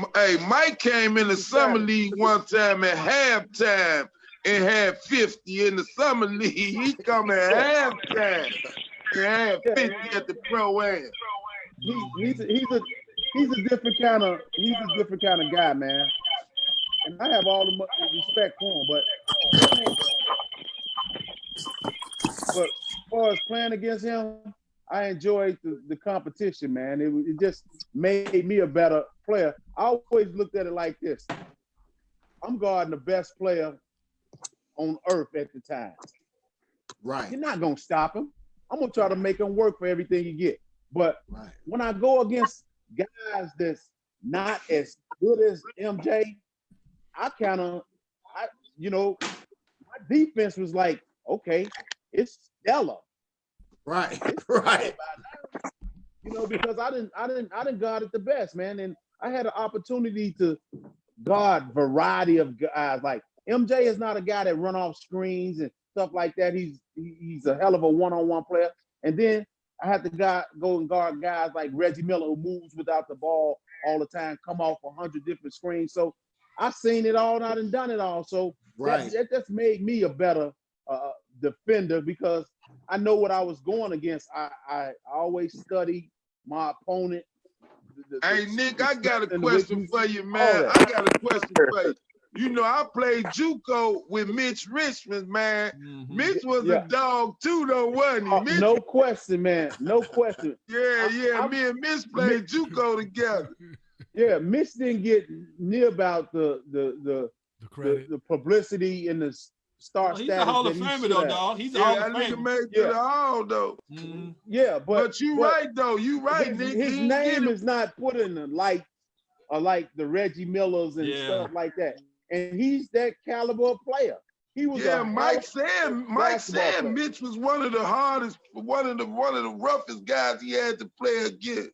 Mike came in the summer league one time at halftime and had 50 in the summer league. He come at halftime and had 50 at the pro end. He's a different kind of guy, man. And I have all the respect for him, but as far as playing against him, I enjoyed the competition, man. It just made me a better player. I always looked at it like this. I'm guarding the best player on earth at the time. Right. You're not going to stop him. I'm going to try to make him work for everything you get. But when I go against guys that's not as good as MJ, my defense was like, okay, it's stellar. Right. You know, because I didn't guard it the best, man. And I had an opportunity to guard variety of guys. Like MJ is not a guy that run off screens and stuff like that. He's a hell of a one-on-one player. And then I had to go and guard guys like Reggie Miller, who moves without the ball all the time, come off 100 different screens. So I've seen it all and I done done it all. So that just made me a better defender because I know what I was going against. I always study my opponent. Hey, Nick, I got a question for you, man. I got a question for you. You know, I played JUCO with Mitch Richmond, man. Mm-hmm. Mitch was a dog too, though, wasn't he? No question, man. No question. Yeah. Me and Mitch played JUCO together. Yeah, Mitch didn't get near about the publicity and the star status. He's a Hall of Famer, though, dog. He's a Hall of Famer. Nigga made to the Hall, though. Mm-hmm. Yeah, but you right, though. You right, Nick. His name is not put in the light like the Reggie Millers and stuff like that. And he's that caliber player. He was Mike said Mitch was one of the hardest, one of the roughest guys he had to play against.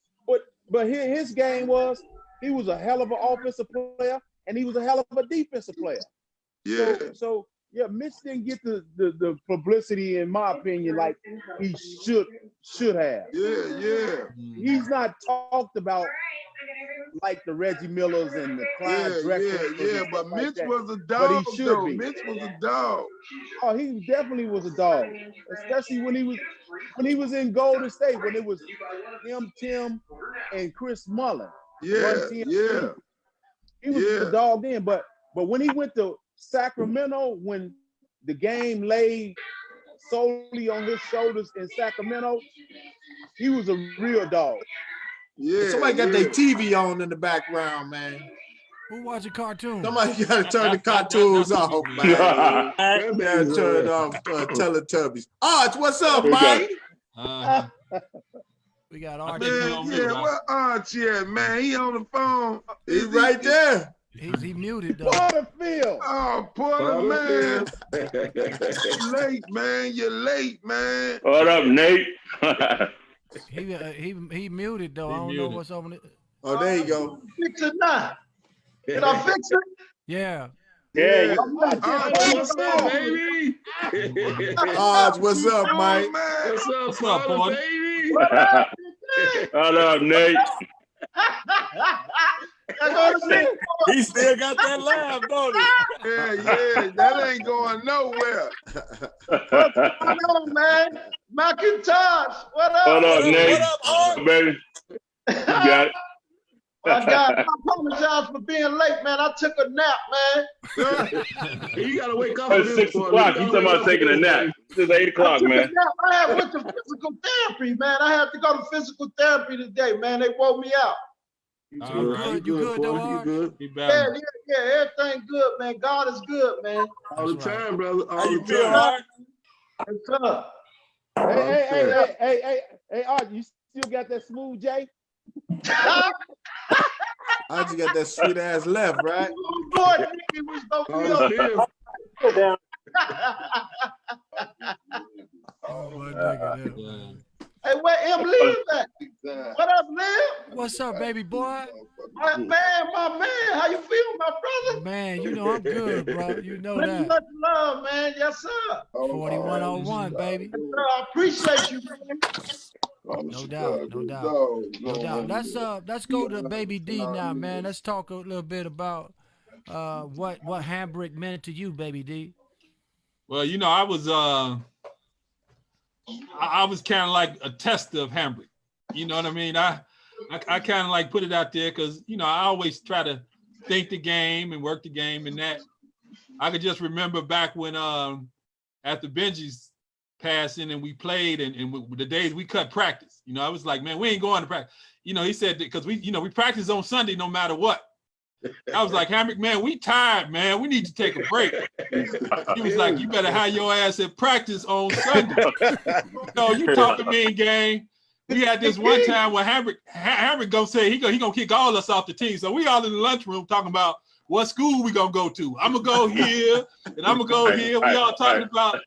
But his game was he was a hell of an offensive player and he was a hell of a defensive player. Yeah. So yeah, Mitch didn't get the publicity, in my opinion, like he should have. Yeah. He's not talked about like the Reggie Millers and the Clyde Drexlers. Yeah. But Mitch was a dog. But he should be. Mitch was a dog. Oh, he definitely was a dog, especially when he was in Golden State, when it was him, Tim, and Chris Mullin. Yeah. He was a dog then, but when he went to Sacramento, when the game lay solely on his shoulders in Sacramento, he was a real dog. Yeah. Somebody got their TV on in the background, man. Who watching cartoons? Somebody got to turn the cartoons off, man. Gotta turn it off. Teletubbies. Arch, what's up, Mike? We got Arch. Man, where Arch at, man? He on the phone. He's right there. He muted though. Porterfield. Oh, Porter, man. You're late, man. You're late, man. What up, Nate? He muted though. I don't know what's over there. Oh, there you go. Fix it now. Can I fix it? Yeah. Yeah. What's up, baby? What's up, Mike? What's up, Porter, baby? What up, Nate? He still got that laugh, don't he? Yeah, that ain't going nowhere. What's going on, man? Macintosh, what up? What up, Nate? What up, Baby? You got it. I apologize for being late, man. I took a nap, man. You gotta wake up. It's 6 o'clock. You talking about taking a nap? It's 8 o'clock, man. I went to physical therapy, man. I had to go to physical therapy today, man. They woke me out. You good, though, You good? Yeah, everything good, man. God is good, man. All the time, brother. How you feel, Art? What's up? Hey, Art, you still got that smooth J? I just got that sweet ass left, right? Hey, where M live at? What up, Liv? What's up, baby boy? My man, how you feel, my brother? Man, you know I'm good, bro. You know that. Much love, man. Yes, sir. 4101, baby. Yes, sir. I appreciate you, man. No doubt. Let's go to Baby D now, man. Let's talk a little bit about what Hambrick meant to you, Baby D. Well, you know, I was kind of like a tester of Hambrick. You know what I mean? I kind of like put it out there because, you know, I always try to think the game and work the game, and that I could just remember back when after Benji's passing and we played and the days we cut practice. You know, I was like, man, we ain't going to practice. You know, he said because we practice on Sunday no matter what. I was like, Hambrick, man, we tired, man. We need to take a break. He was like, you better have your ass at practice on Sunday. No, you talking mean game. We had this one time where Hambrick gonna say he gonna kick all us off the team. So we all in the lunchroom talking about what school we gonna go to. I'm gonna go here and I'm gonna go here. We all talking about,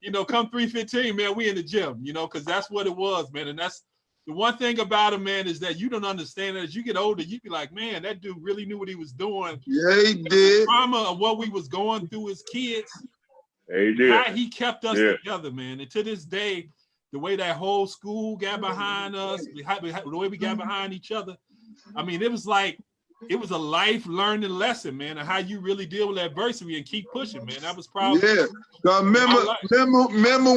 you know, come 3:15, man, we in the gym, you know, because that's what it was, man. And that's the one thing about him, man, is that you don't understand that as you get older, you be like, man, that dude really knew what he was doing. Yeah, he did. The trauma of what we was going through as kids. Yeah, he did. How he kept us together, man. And to this day, the way that whole school got behind us, the way we got behind each other, I mean, it was like, it was a life learning lesson, man, of how you really deal with adversity and keep pushing, man. That was probably remember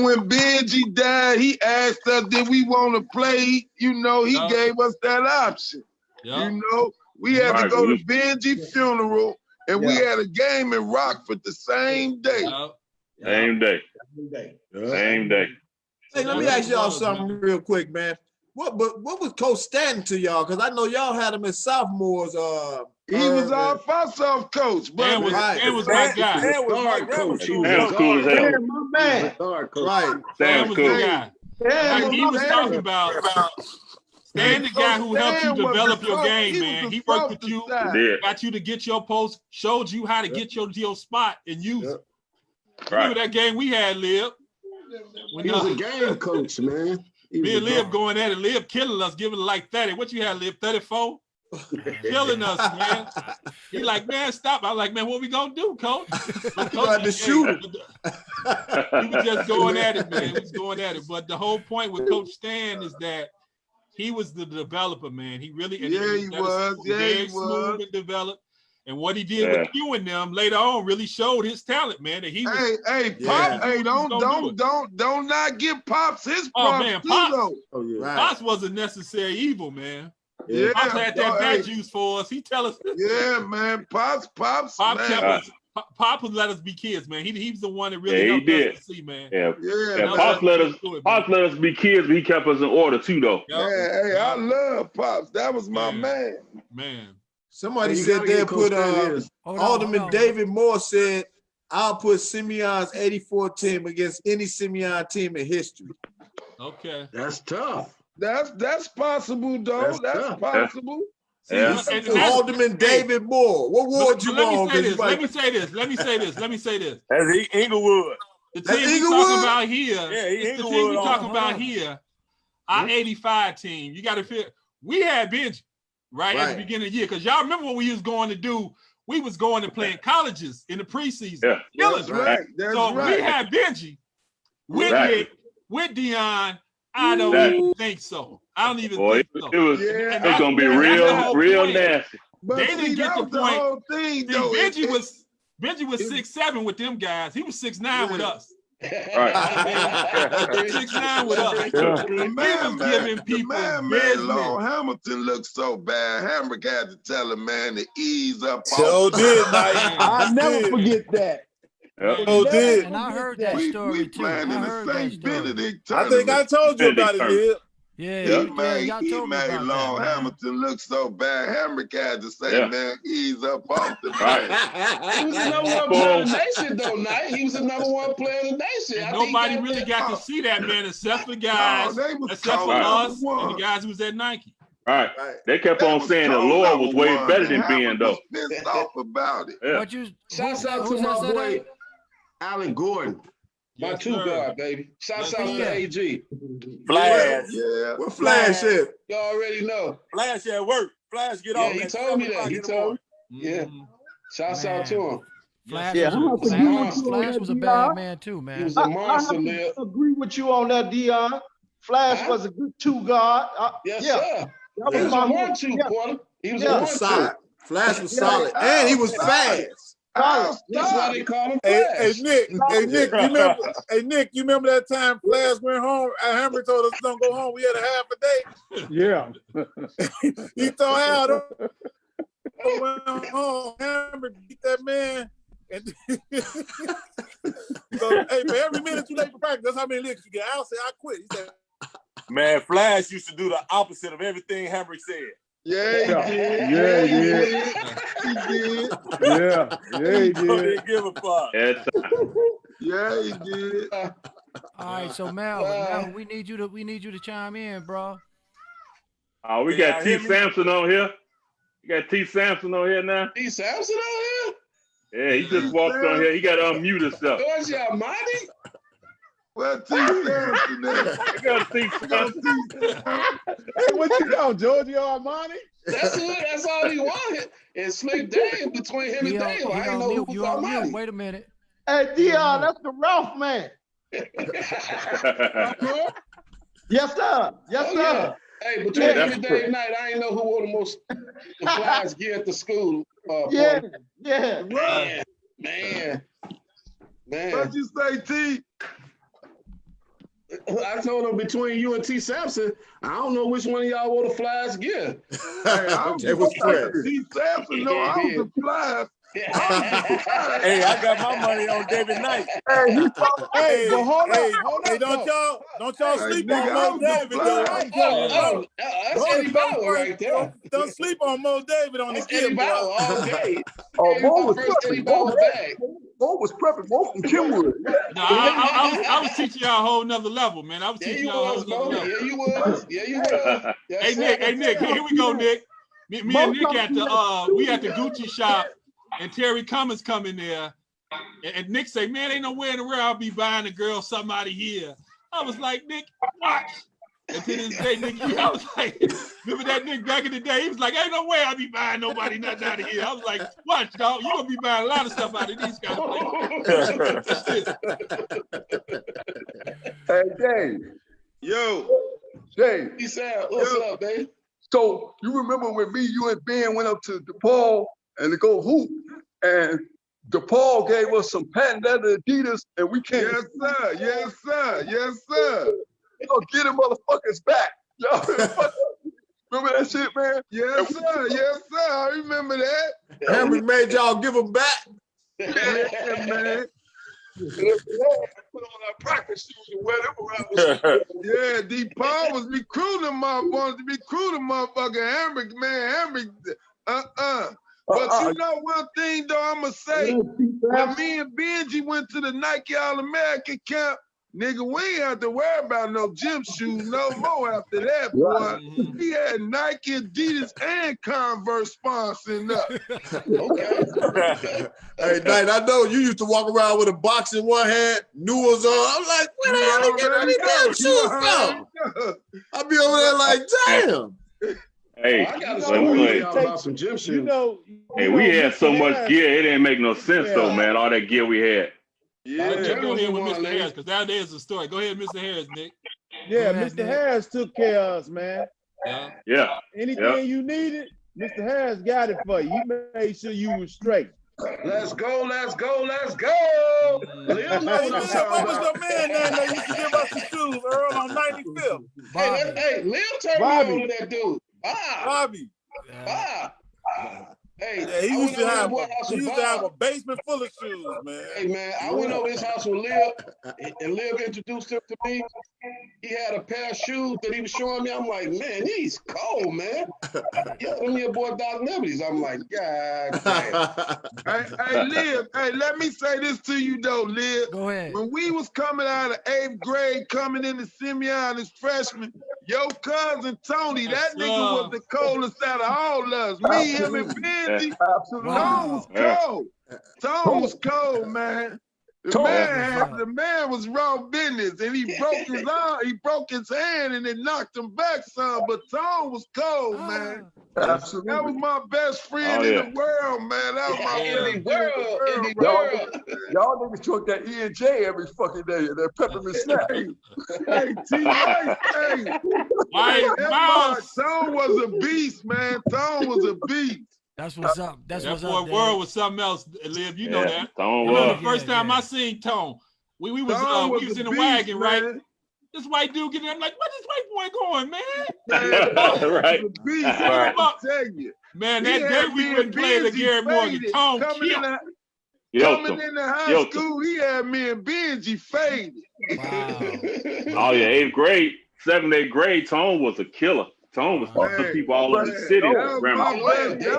when Benji died, he asked us did we want to play, you know, he gave us that option. You know, we had to go to Benji's funeral and we had a game in Rockford the same day. Same day. Hey, let me ask y'all something real quick, man. What was Coach Stanton to y'all? Because I know y'all had him as sophomores. He was our first-off coach, but Dan was my guy. Dan was my coach. Dan was cool as hell. My man. Right. Dan was the guy. Like he was talking about Stan, the guy who helped you develop your game, man. He worked with you, got you to get your post, showed you how to get your spot and use it. Remember that game we had, Liv? He was a game coach, man. Me and Liv going at it, Liv killing us, giving like 30. What you had, Liv? 34? killing us, man. He like, man, stop. I was like, man, what we gonna do, coach? But You had to shoot him. He was just going at it, man. He was going at it. But the whole point with Coach Stan is that he was the developer, man. He really, and he was. Very smooth and developed. And what he did with you and them later on really showed his talent, man. That he was. Hey, Pop. Hey, don't not give Pops his props. Oh man, Pops. Pops was a necessary evil, man. Yeah, Pops had that bad juice for us. He tell us. Yeah, man. Pops, man. Kept us. Pop would let us be kids, man. He's the one that really helped us to see, man. Yeah. Pops let us be kids, but he kept us in order too, though. Yeah, hey, I love Pops. That was my man. Man. Somebody said they put Alderman David Moore said, I'll put Simeon's 84 team against any Simeon team in history. Okay. That's tough. That's possible, though. That's possible. Alderman David Moore. What ward you on? Let me say this. That's Inglewood. The team we talking about here. Yeah, the team we talking about here. Our 85 team. You got to feel. We had Benji. Right at the beginning of the year, because y'all remember what we was going to do. We was going to play in colleges in the preseason. Yeah, that's right. We had Benji with Nick, with Dion. I don't even think so. I don't even think so. It was gonna be real nasty. But they didn't get the point. Whole thing, though, Benji was 6'7" with them guys. He was 6'9" with us. Right. 6'9" with us. The man, Lord Hamilton looked so bad. Hambrick had to tell him, man, to ease up. So did, Mike. I'll never forget that. So did. And I heard that story too. I heard that Benedict I think I told you about it, Lib. Yeah, he made Lord Hamilton look so bad. Hambrick had to say, man, ease up off the He was the number one player in the nation, though, Knight. He was the number one player in the nation. Nobody really got to see that, man, except for guys, except for us and the guys who was at Nike. All right. They kept on saying that Lord was way better than Ben, though. Pissed off about it. Yeah. Shouts out to my boy, Allen Gordon. My two-guard, baby. Shouts out to AG. Flash. Yeah. What Flash is? You already know. Flash at work. Flash get off. He told me that. He told me. Yeah. Shouts out to him. Flash was a bad man too, man. He was a monster, man. I agree with you on that, Dion. Flash was a good two-guard. Yes, sir. He was a 1-2, Porter. He was a 1-2. Flash was solid. And he was fast. That's why they call him Hey, Flash. Nick, you remember that time Flash went home? Hambrick told us don't go home. We had a half a day. Yeah. He told Al, don't went home. Hambrick beat that man. And so, hey, for every minute you late for practice, that's how many licks you get. Al said, I quit. He said, man, Flash used to do the opposite of everything Hambrick said. Yeah, he did. Yeah, he did. Yeah, he did. Didn't give a fuck. Yeah, he did. All right, so Melvin, we need you to chime in, bro. Oh, we got T. Sampson on here. You got T. Sampson on here now. T. Sampson on here? Yeah, he just walked on here. He got to unmute himself. George Almighty? Well, T. Sampson there. I got T. Sampson. Hey, what you know, Georgie Armani? That's it. That's all he wanted. And Slick Dave between him and Dave. I ain't know who was Almighty. Wait a minute. Hey, Dion, that's the Ralph man. Yes, sir. Yes, sir. Yeah. Hey, between him and Dave Knight, I ain't know who wore the most flies gear at the school. Yeah. Man. What'd you say, T? I told him between you and T. Sampson, I don't know which one of y'all wore the flies gear. It was T. Sampson. No, I was the flies. Hey, I got my money on David Knight. Hey, but hold on. Don't y'all sleep on Mo David, though. That's Eddie Bauer right there. Don't sleep on Mo David on the kid, Eddie Bauer all day. Mo was Eddie Bauer bag. Mo was prepping. Mo from Kenwood. No, I was teaching y'all a whole nother level, man. I was teaching y'all a whole nother level. Yeah, you was. Hey, Nick, here we go, Nick. Me and Nick at the Gucci shop. And Terry Cummins come in there, and Nick say, man, ain't nowhere in the world I'll be buying a girl something out of here. I was like, Nick, watch. And to this day, nigga, I was like, remember that nigga back in the day? He was like, ain't no way I be buying nobody nothing out of here. I was like, watch, dog, you gonna be buying a lot of stuff out of these kind of places. Hey, Dave. Yo. Dave. He said, what's up, Dave? So you remember when me, you, and Ben went up to DePaul and to go hoop, and DePaul gave us some patent leather Adidas, and we came. Yes, sir. Yes, sir. Yes, sir. We gonna get them motherfuckers back. Y'all remember that shit, man? Yes, sir. Yes, sir. I remember that. Hambrick made y'all give them back. Yeah, man. Put on our practice shoes and wear them around. Yeah, D. Paul was recruiting motherfucking Hambrick, man. Hambrick, But you know one thing though, I'ma say, when me and Benji went to the Nike All-American camp, nigga, we ain't have to worry about no gym shoes no more after that, boy. We had Nike, Adidas, and Converse sponsoring up. Okay. Hey, Knight, I know you used to walk around with a box in one hand, Newell's on. I'm like, where the hell they get all these damn shoes from? I be over there like, damn. Hey, I got a story about some gym shoes. Hey, we had so much gear, it didn't make no sense though, man. All that gear we had. Yeah, go ahead with Mr. Harris, because that is the story. Go ahead, Mr. Harris, Nick. Yeah, Mr. Harris took care of us, man. Yeah. Anything you needed, Mr. Harris got it for you. He made sure you was straight. Let's go, let's go, let's go. Lil knows What was the man that used to give us the shoes, Earl, on 95th? Hey, Lil turned me on with that dude. Bobby. Hey, yeah, he used to have a basement full of shoes, man. Hey, man, I went over his house with Liv, and Liv introduced him to me. He had a pair of shoes that he was showing me. I'm like, man, these cold, man. Yeah, them your boy Doc Liberties. I'm like, God damn. Hey, Liv, hey, let me say this to you, though, Liv. Go ahead. When we was coming out of 8th grade, coming into Simeon as freshmen, your cousin Tony, that nigga was the coldest out of all us. Me, him, and Benji. Tone was cold. Tone was cold, man. The man was raw business, and he broke his arm, he broke his hand, and it knocked him back some. But Tone was cold, man. Absolutely. That was my best friend in the world, man. That was my best friend in the world. Y'all niggas took that E&J every fucking day, that peppermint snack. Hey, T.Y., Tone was a beast, man. Tone was a beast. That's what's up. That's what's up. That boy World was something else, Liv. You know that. Tone was. The first time I seen Tone, we was in the wagon, right? This white dude getting, I'm like, what this white boy going, man? Right. Man, that day we wouldn't play the Gary Morgan. Tone Coming into high school, he had me and Benji faded. Wow. Oh yeah, 8th grade, 7th, 8th grade, Tone was a killer. Tone was fucking people all over the city. That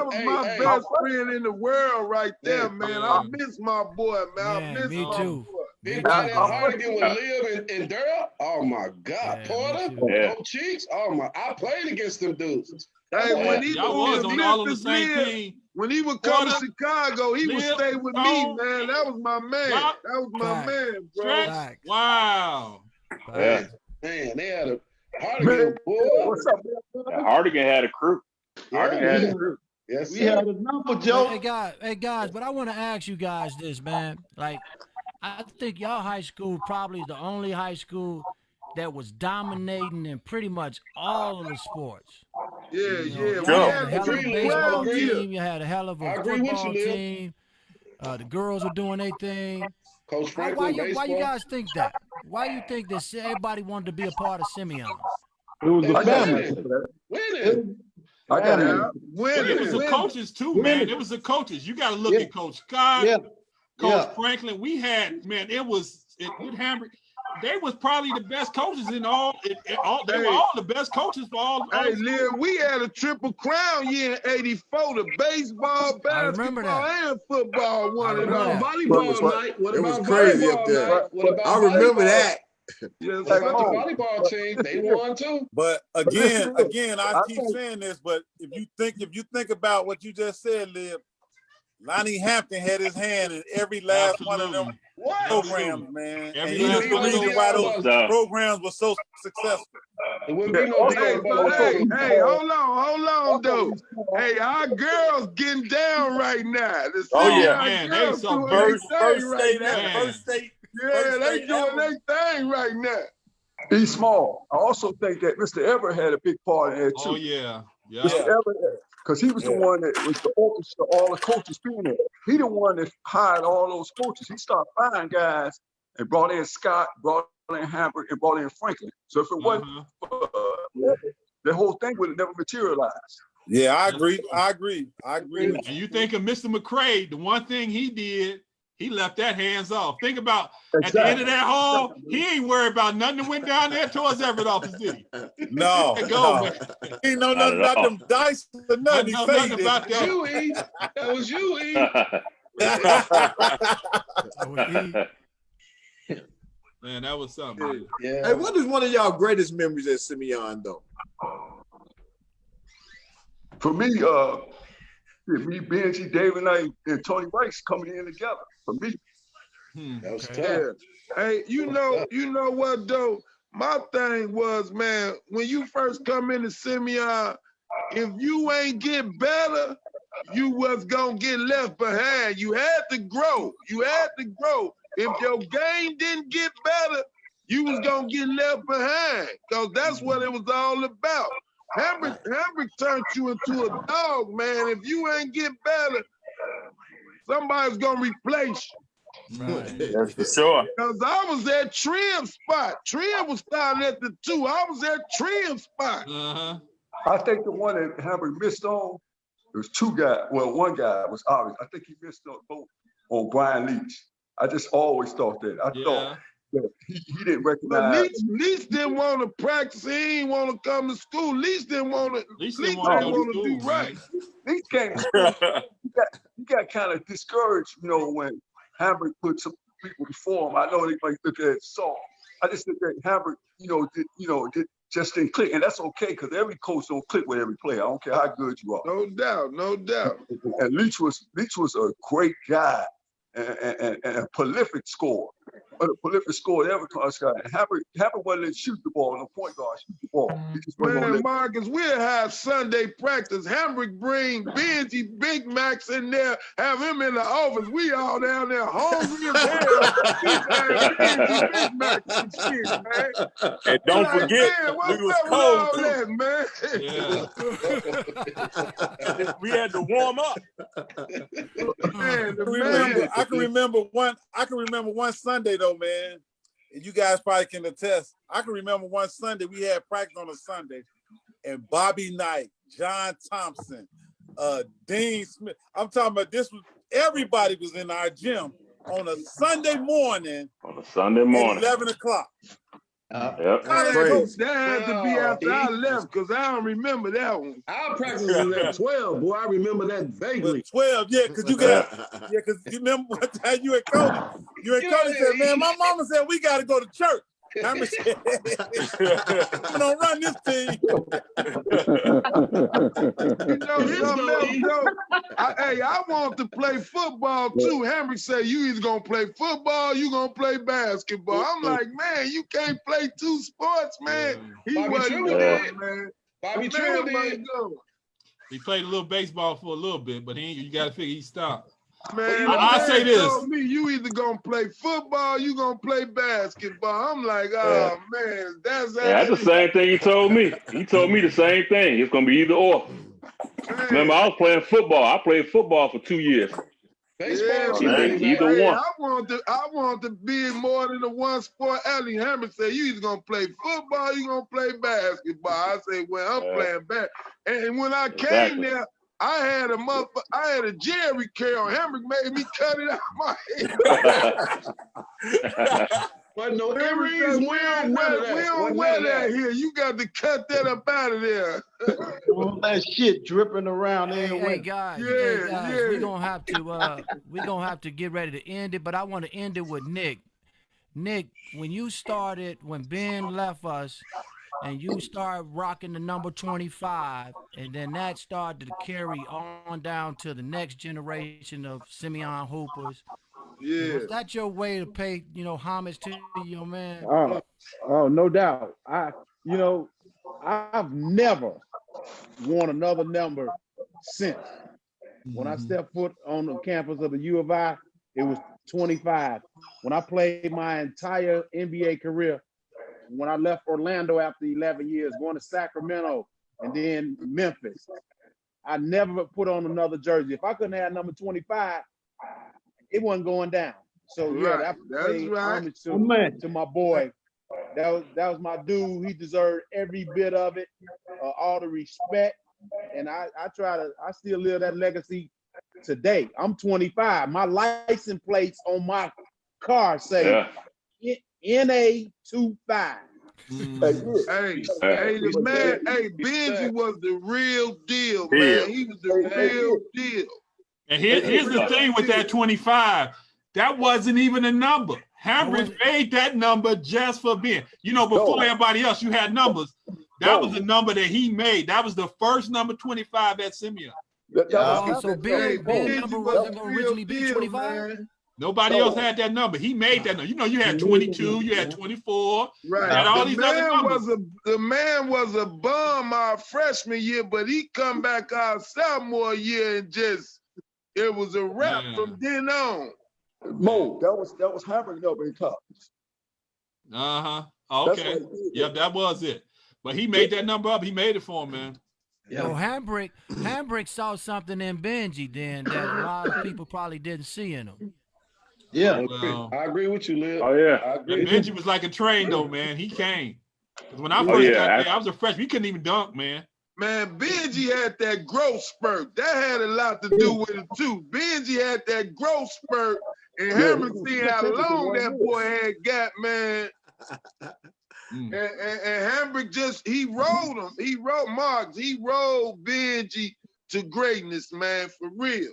was my best friend in the world right there, man. I miss my boy, man. I miss me too. Big that Hardigan with Liv and Daryl. Oh my God, Porter, no Cheeks. Oh my, I played against them dudes. Hey, when he was on the same team. When he would come to Chicago, he would stay with me, man. That was my man. That was my man, bro. Wow. Yeah. Man, they had a Hardigan, boy. What's up, man? Hardigan had a crew. Hardigan had a crew. Yes, we had a number, Joe. Hey guys, but I want to ask you guys this, man. Like, I think y'all high school probably the only high school that was dominating in pretty much all of the sports. You had a hell of a baseball team. You had a hell of a football team. The girls were doing their thing. Coach Franklin, why you guys think that? Why you think that everybody wanted to be a part of Simeon? It was the family. Winning. It was the coaches too, man. It was the coaches. You got to look at Coach Scott, Coach Franklin. We had, man, with Hambrick. They was probably the best coaches in all. They were all the best coaches for all. Hey, Liv, we had a triple crown year in '84. The baseball, basketball, and football won it all. Volleyball night. What about was crazy up there. I remember that. Yes, what about the volleyball team? They won too. But again, I keep saying this, but if you think about what you just said, Liv, Lonnie Hampton had his hand in every last one of them programs, man. And he's the reason why those programs were so successful. It wouldn't be no Dion Butler. Hey, hold on, though. Hey, our girls getting down right now. Oh yeah, man, they so first state now. first state. Yeah, they doing their thing right now. He's small. I also think that Mr. Everett had a big part in there too. Oh yeah, yeah. Mr. Everett, because he was the one that was the orchestra, all the coaches being there. He the one that hired all those coaches. He started buying guys and brought in Scott, brought in Hambrick, and brought in Franklin. So if it wasn't the whole thing would have never materialized. Yeah, I agree. And you think of Mr. McCray, the one thing he did, he left that hands off. Think about at the end of that hall, he ain't worried about nothing that went down there towards Everett office, did he? No. He ain't know nothing about them dice or nothing. He nothing about that. That was you, E. Man, that was something. Yeah. Hey, what is one of y'all greatest memories at Simeon, though? For me, Benji, David, and Tony Rice coming in together. For me, that was tough. Yeah. Hey, you know what though? My thing was, man, when you first come into Simeon, if you ain't get better, you was gonna get left behind. You had to grow. If your game didn't get better, you was gonna get left behind. Cause that's what it was all about. Hambrick turned you into a dog, man. If you ain't get better, somebody's gonna replace you. Right. That's for sure. Cause I was at Trim spot. Trim was starting at the 2. I was at Trim spot. I think the one that Hambrick missed on, there was 2 guys. Well, one guy was obvious. I think he missed on both on Brian Leach. I just always thought that. I thought that he didn't recognize. But Leach didn't want to practice. He didn't want to come to school. Leach didn't want to. Leach didn't want to do right. Leach came to school. He got kind of discouraged, when Hambrick put some people before him. I know they might look at it soft. I just think that Hambrick, just didn't click, and that's okay because every coach don't click with every player. I don't care how good you are. No doubt. And Leach was a great guy and a prolific scorer. But a prolific scorer ever comes guy. Hambrick wasn't to shoot the ball, no point guard shoot the ball. Man, Marcus, we'll have Sunday practice. Hambrick bring Benji Big Macs in there, have him in the office. We all down there hungry as hell. Benji Big Macs and shit, man. And don't forget, we was cold too. We had to warm up. I can remember one Sunday though, man. And you guys probably can attest. I can remember one Sunday we had practice on a Sunday, and Bobby Knight, John Thompson, Dean Smith. I'm talking about everybody was in our gym on a Sunday morning. At 11 o'clock. Yep. That had to be after I left because I don't remember that one. Our practice was at 12, boy. I remember that vaguely. 12, because you remember one time you and Cody said, man, my mama said we got to go to church. I'm gonna run this team. I want to play football too. Hambrick said you either gonna play football, or you gonna play basketball. I'm like, man, you can't play 2 sports, man. He wasn't there, man. Bobby Trimmer did. He played a little baseball for a little bit, but you got to figure he stopped. Man, I say this. Told me you either gonna play football, you gonna play basketball. I'm like, oh man, that's the same thing he told me. He told me the same thing. It's gonna be either or. Man. Remember, I was playing football. I played football for 2 years. Baseball, either one. I want to be more than a one sport. Ellie Hambrick said you either gonna play football, you gonna play basketball. I say, well, I'm playing back. And when I came there, I had a Jerry curl. Hambrick made me cut it out my head. But no earrings, we don't wear that here. You got to cut that up out of there. All that shit dripping around there. Hey guys, we're gonna have to get ready to end it, but I want to end it with Nick. Nick, when Ben left us, and you start rocking the number 25, and then that started to carry on down to the next generation of Simeon Hoopers. Yeah. Was that your way to pay, homage to your man? Oh, no doubt. I've never worn another number since. When I stepped foot on the campus of the U of I, it was 25. When I played my entire NBA career, when I left Orlando after 11 years, going to Sacramento and then Memphis, I never put on another jersey. If I couldn't have number 25, it wasn't going down. So yeah, Right. that paid homage to my boy. That was my dude. He deserved every bit of it, all the respect. And I still live that legacy today. I'm 25. My license plates on my car say NA25. Benji was the real deal, man. He was the real deal. And here's the thing with that 25. That wasn't even a number. Hambrick made that number just for being. You know, before everybody else, you had numbers. That was the number that he made. That was the first number 25 at Simeon. So Ben number wasn't going to originally be 25? Nobody else had that number. He made that number. You know, you had 22, you had 24. Right. You had all these other numbers. The man was a bum our freshman year, but he come back our sophomore year and it was a wrap from then on. Mo, that was Hambrick number in college. Okay. Yep, that was it. But he made that number up. He made it for him, man. Yo, Hambrick saw something in Benji then that a lot of people probably didn't see in him. Yeah, I agree with you, Liv. Oh yeah. I agree. Benji was like a train though, man. He came. When I first got there, I was a freshman. He couldn't even dunk, man. Man, Benji had that growth spurt. That had a lot to do with it too. Benji had that growth spurt, and Hambrick seen how long that boy had got, man. And Hambrick he rolled him. He rolled Marks. He rolled Benji to greatness, man, for real.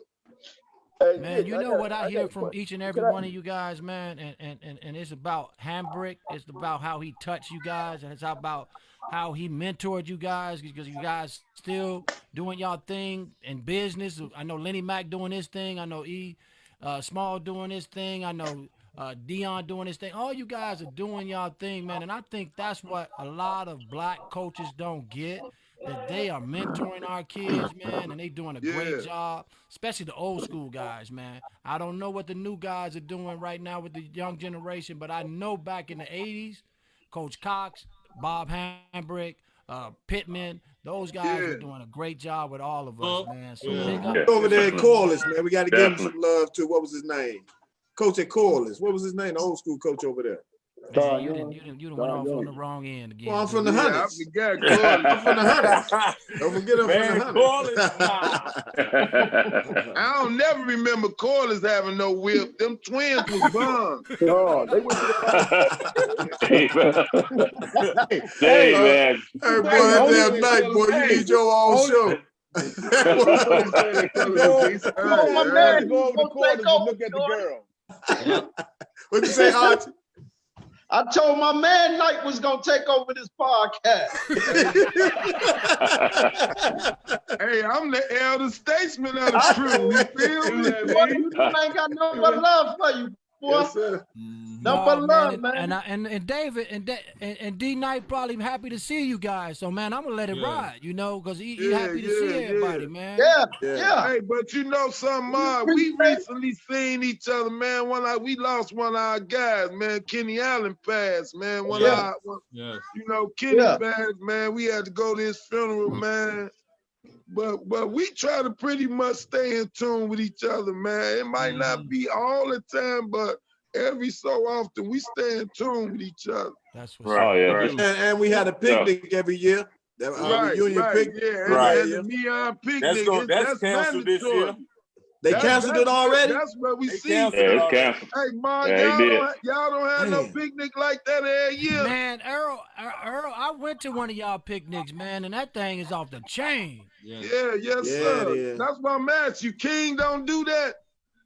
Man, you know what I hear from each and every one of you guys, man, and it's about Hambrick. It's about how he touched you guys, and it's about how he mentored you guys, because you guys still doing y'all thing in business. I know Lenny Mack doing his thing. I know Small doing his thing. I know Dion doing his thing. All you guys are doing y'all thing, man, and I think that's what a lot of black coaches don't get. That they are mentoring our kids, man, and they doing a great job, especially the old school guys, man. I don't know what the new guys are doing right now with the young generation, but I know back in the 80s, Coach Cox, Bob Hambrick, Pittman, those guys were doing a great job with all of us, man. So over there at Corliss, man, we got to give him some love too. What was his name? Coach at Corliss. What was his name? The old school coach over there. Man, you didn't went off on the wrong end again. Well, I'm from the Hunters. I I'm from the Hunters. Don't forget I'm from the Hunters. I don't never remember Corliss having no whip. Them twins was bums. No, they went to the Hey, man. Hey, boy, that damn night, boy, you need your own show. My man go over the corner and look at the girl. What'd you say, Archie? I told my man Knight was gonna take over this podcast. Hey, I'm the elder statesman of the crew. You feel me? Boy, you ain't got no but love for you, boy. Yes, sir. No but love, man. And David and D Knight probably happy to see you guys. So man, I'm gonna let it ride, you know, because he happy to see everybody, man. Yeah. Hey, but you know something, we recently seen each other, man. We lost one of our guys, man. Kenny Allen passed, man. You know, Kenny passed, man. We had to go to his funeral, man. But we try to pretty much stay in tune with each other, man. It might not be all the time, but every so often we stay in tune with each other. That's what's up. And we had a picnic every year. Reunion picnic. The Neon picnic. That's canceled this year. They canceled it already? That's what we see. It's canceled. Hey, Mom, y'all don't have no picnic like that every year. Man, Earl, I went to one of y'all picnics, man, and that thing is off the chain. Sir. That's why I'm asking you. King don't do that.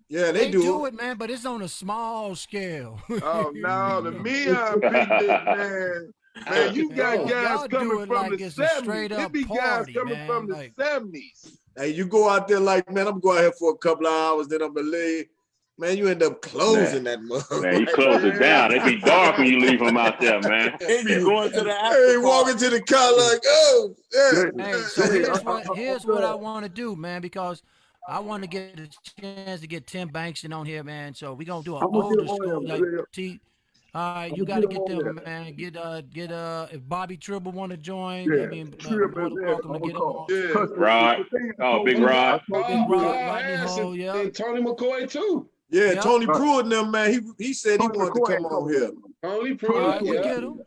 Yeah, they do it, man, but it's on a small scale. Oh, no, the Neon picnic, man. Man, you got guys coming from the 70s. There be guys coming from the 70s. Hey, you go out there like, man, I'm going out here for a couple of hours, then I'm going to leave. Man, you end up closing that mug. Man, you close it down. It be dark when you leave them out there, man. And you going to the after Hey, walking to the car like, oh, yeah. Hey, so here's what I want to do, man, because I want to get a chance to get Tim Bankston on here, man. So we're gonna do an older school like T. All right, you got to get them, man. Get if Bobby Tribble want to join, I mean, more than welcome to get him on. Yeah. Rod. Oh, Big Rod. Big Rod, Rodney Hole, yeah. And Tony McCoy too. Yeah, Tony Pruitt and them, man. He said he wanted to come on here. Tony Pruitt. We get him.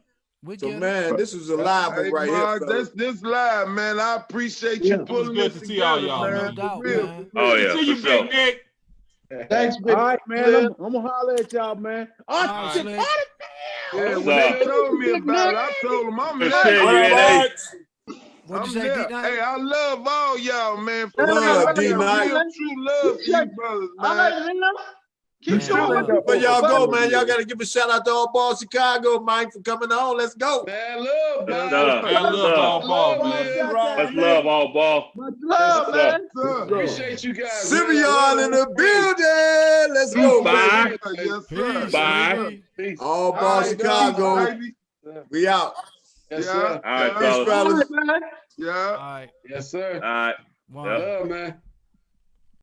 So man, this is a live one right here. This live, man. I appreciate you pulling good this to see all y'all, man. man. Oh yeah. See you, Big Nick. Thanks, Big. All right, man. I'm gonna holler at y'all, man. Yeah, when they told me about it, I told them I'm What's there. What'd you say, D-Night? Hey, I love all y'all, man. For Love, D-Night. True love to you brothers, man. Where y'all go, man? Y'all got to give a shout out to All Ball Chicago, Mike, for coming on. Let's go. Man, love, man. Love all ball, man. Let's love all ball. Much love, man. Appreciate you guys. Simeon in the building. Let's go, Bye. baby. Bye. All Ball Chicago. We out. Yes, sir. All right, Peace, fellas. fellas. Yeah. All right. Yes, sir. All right. One. Love, man.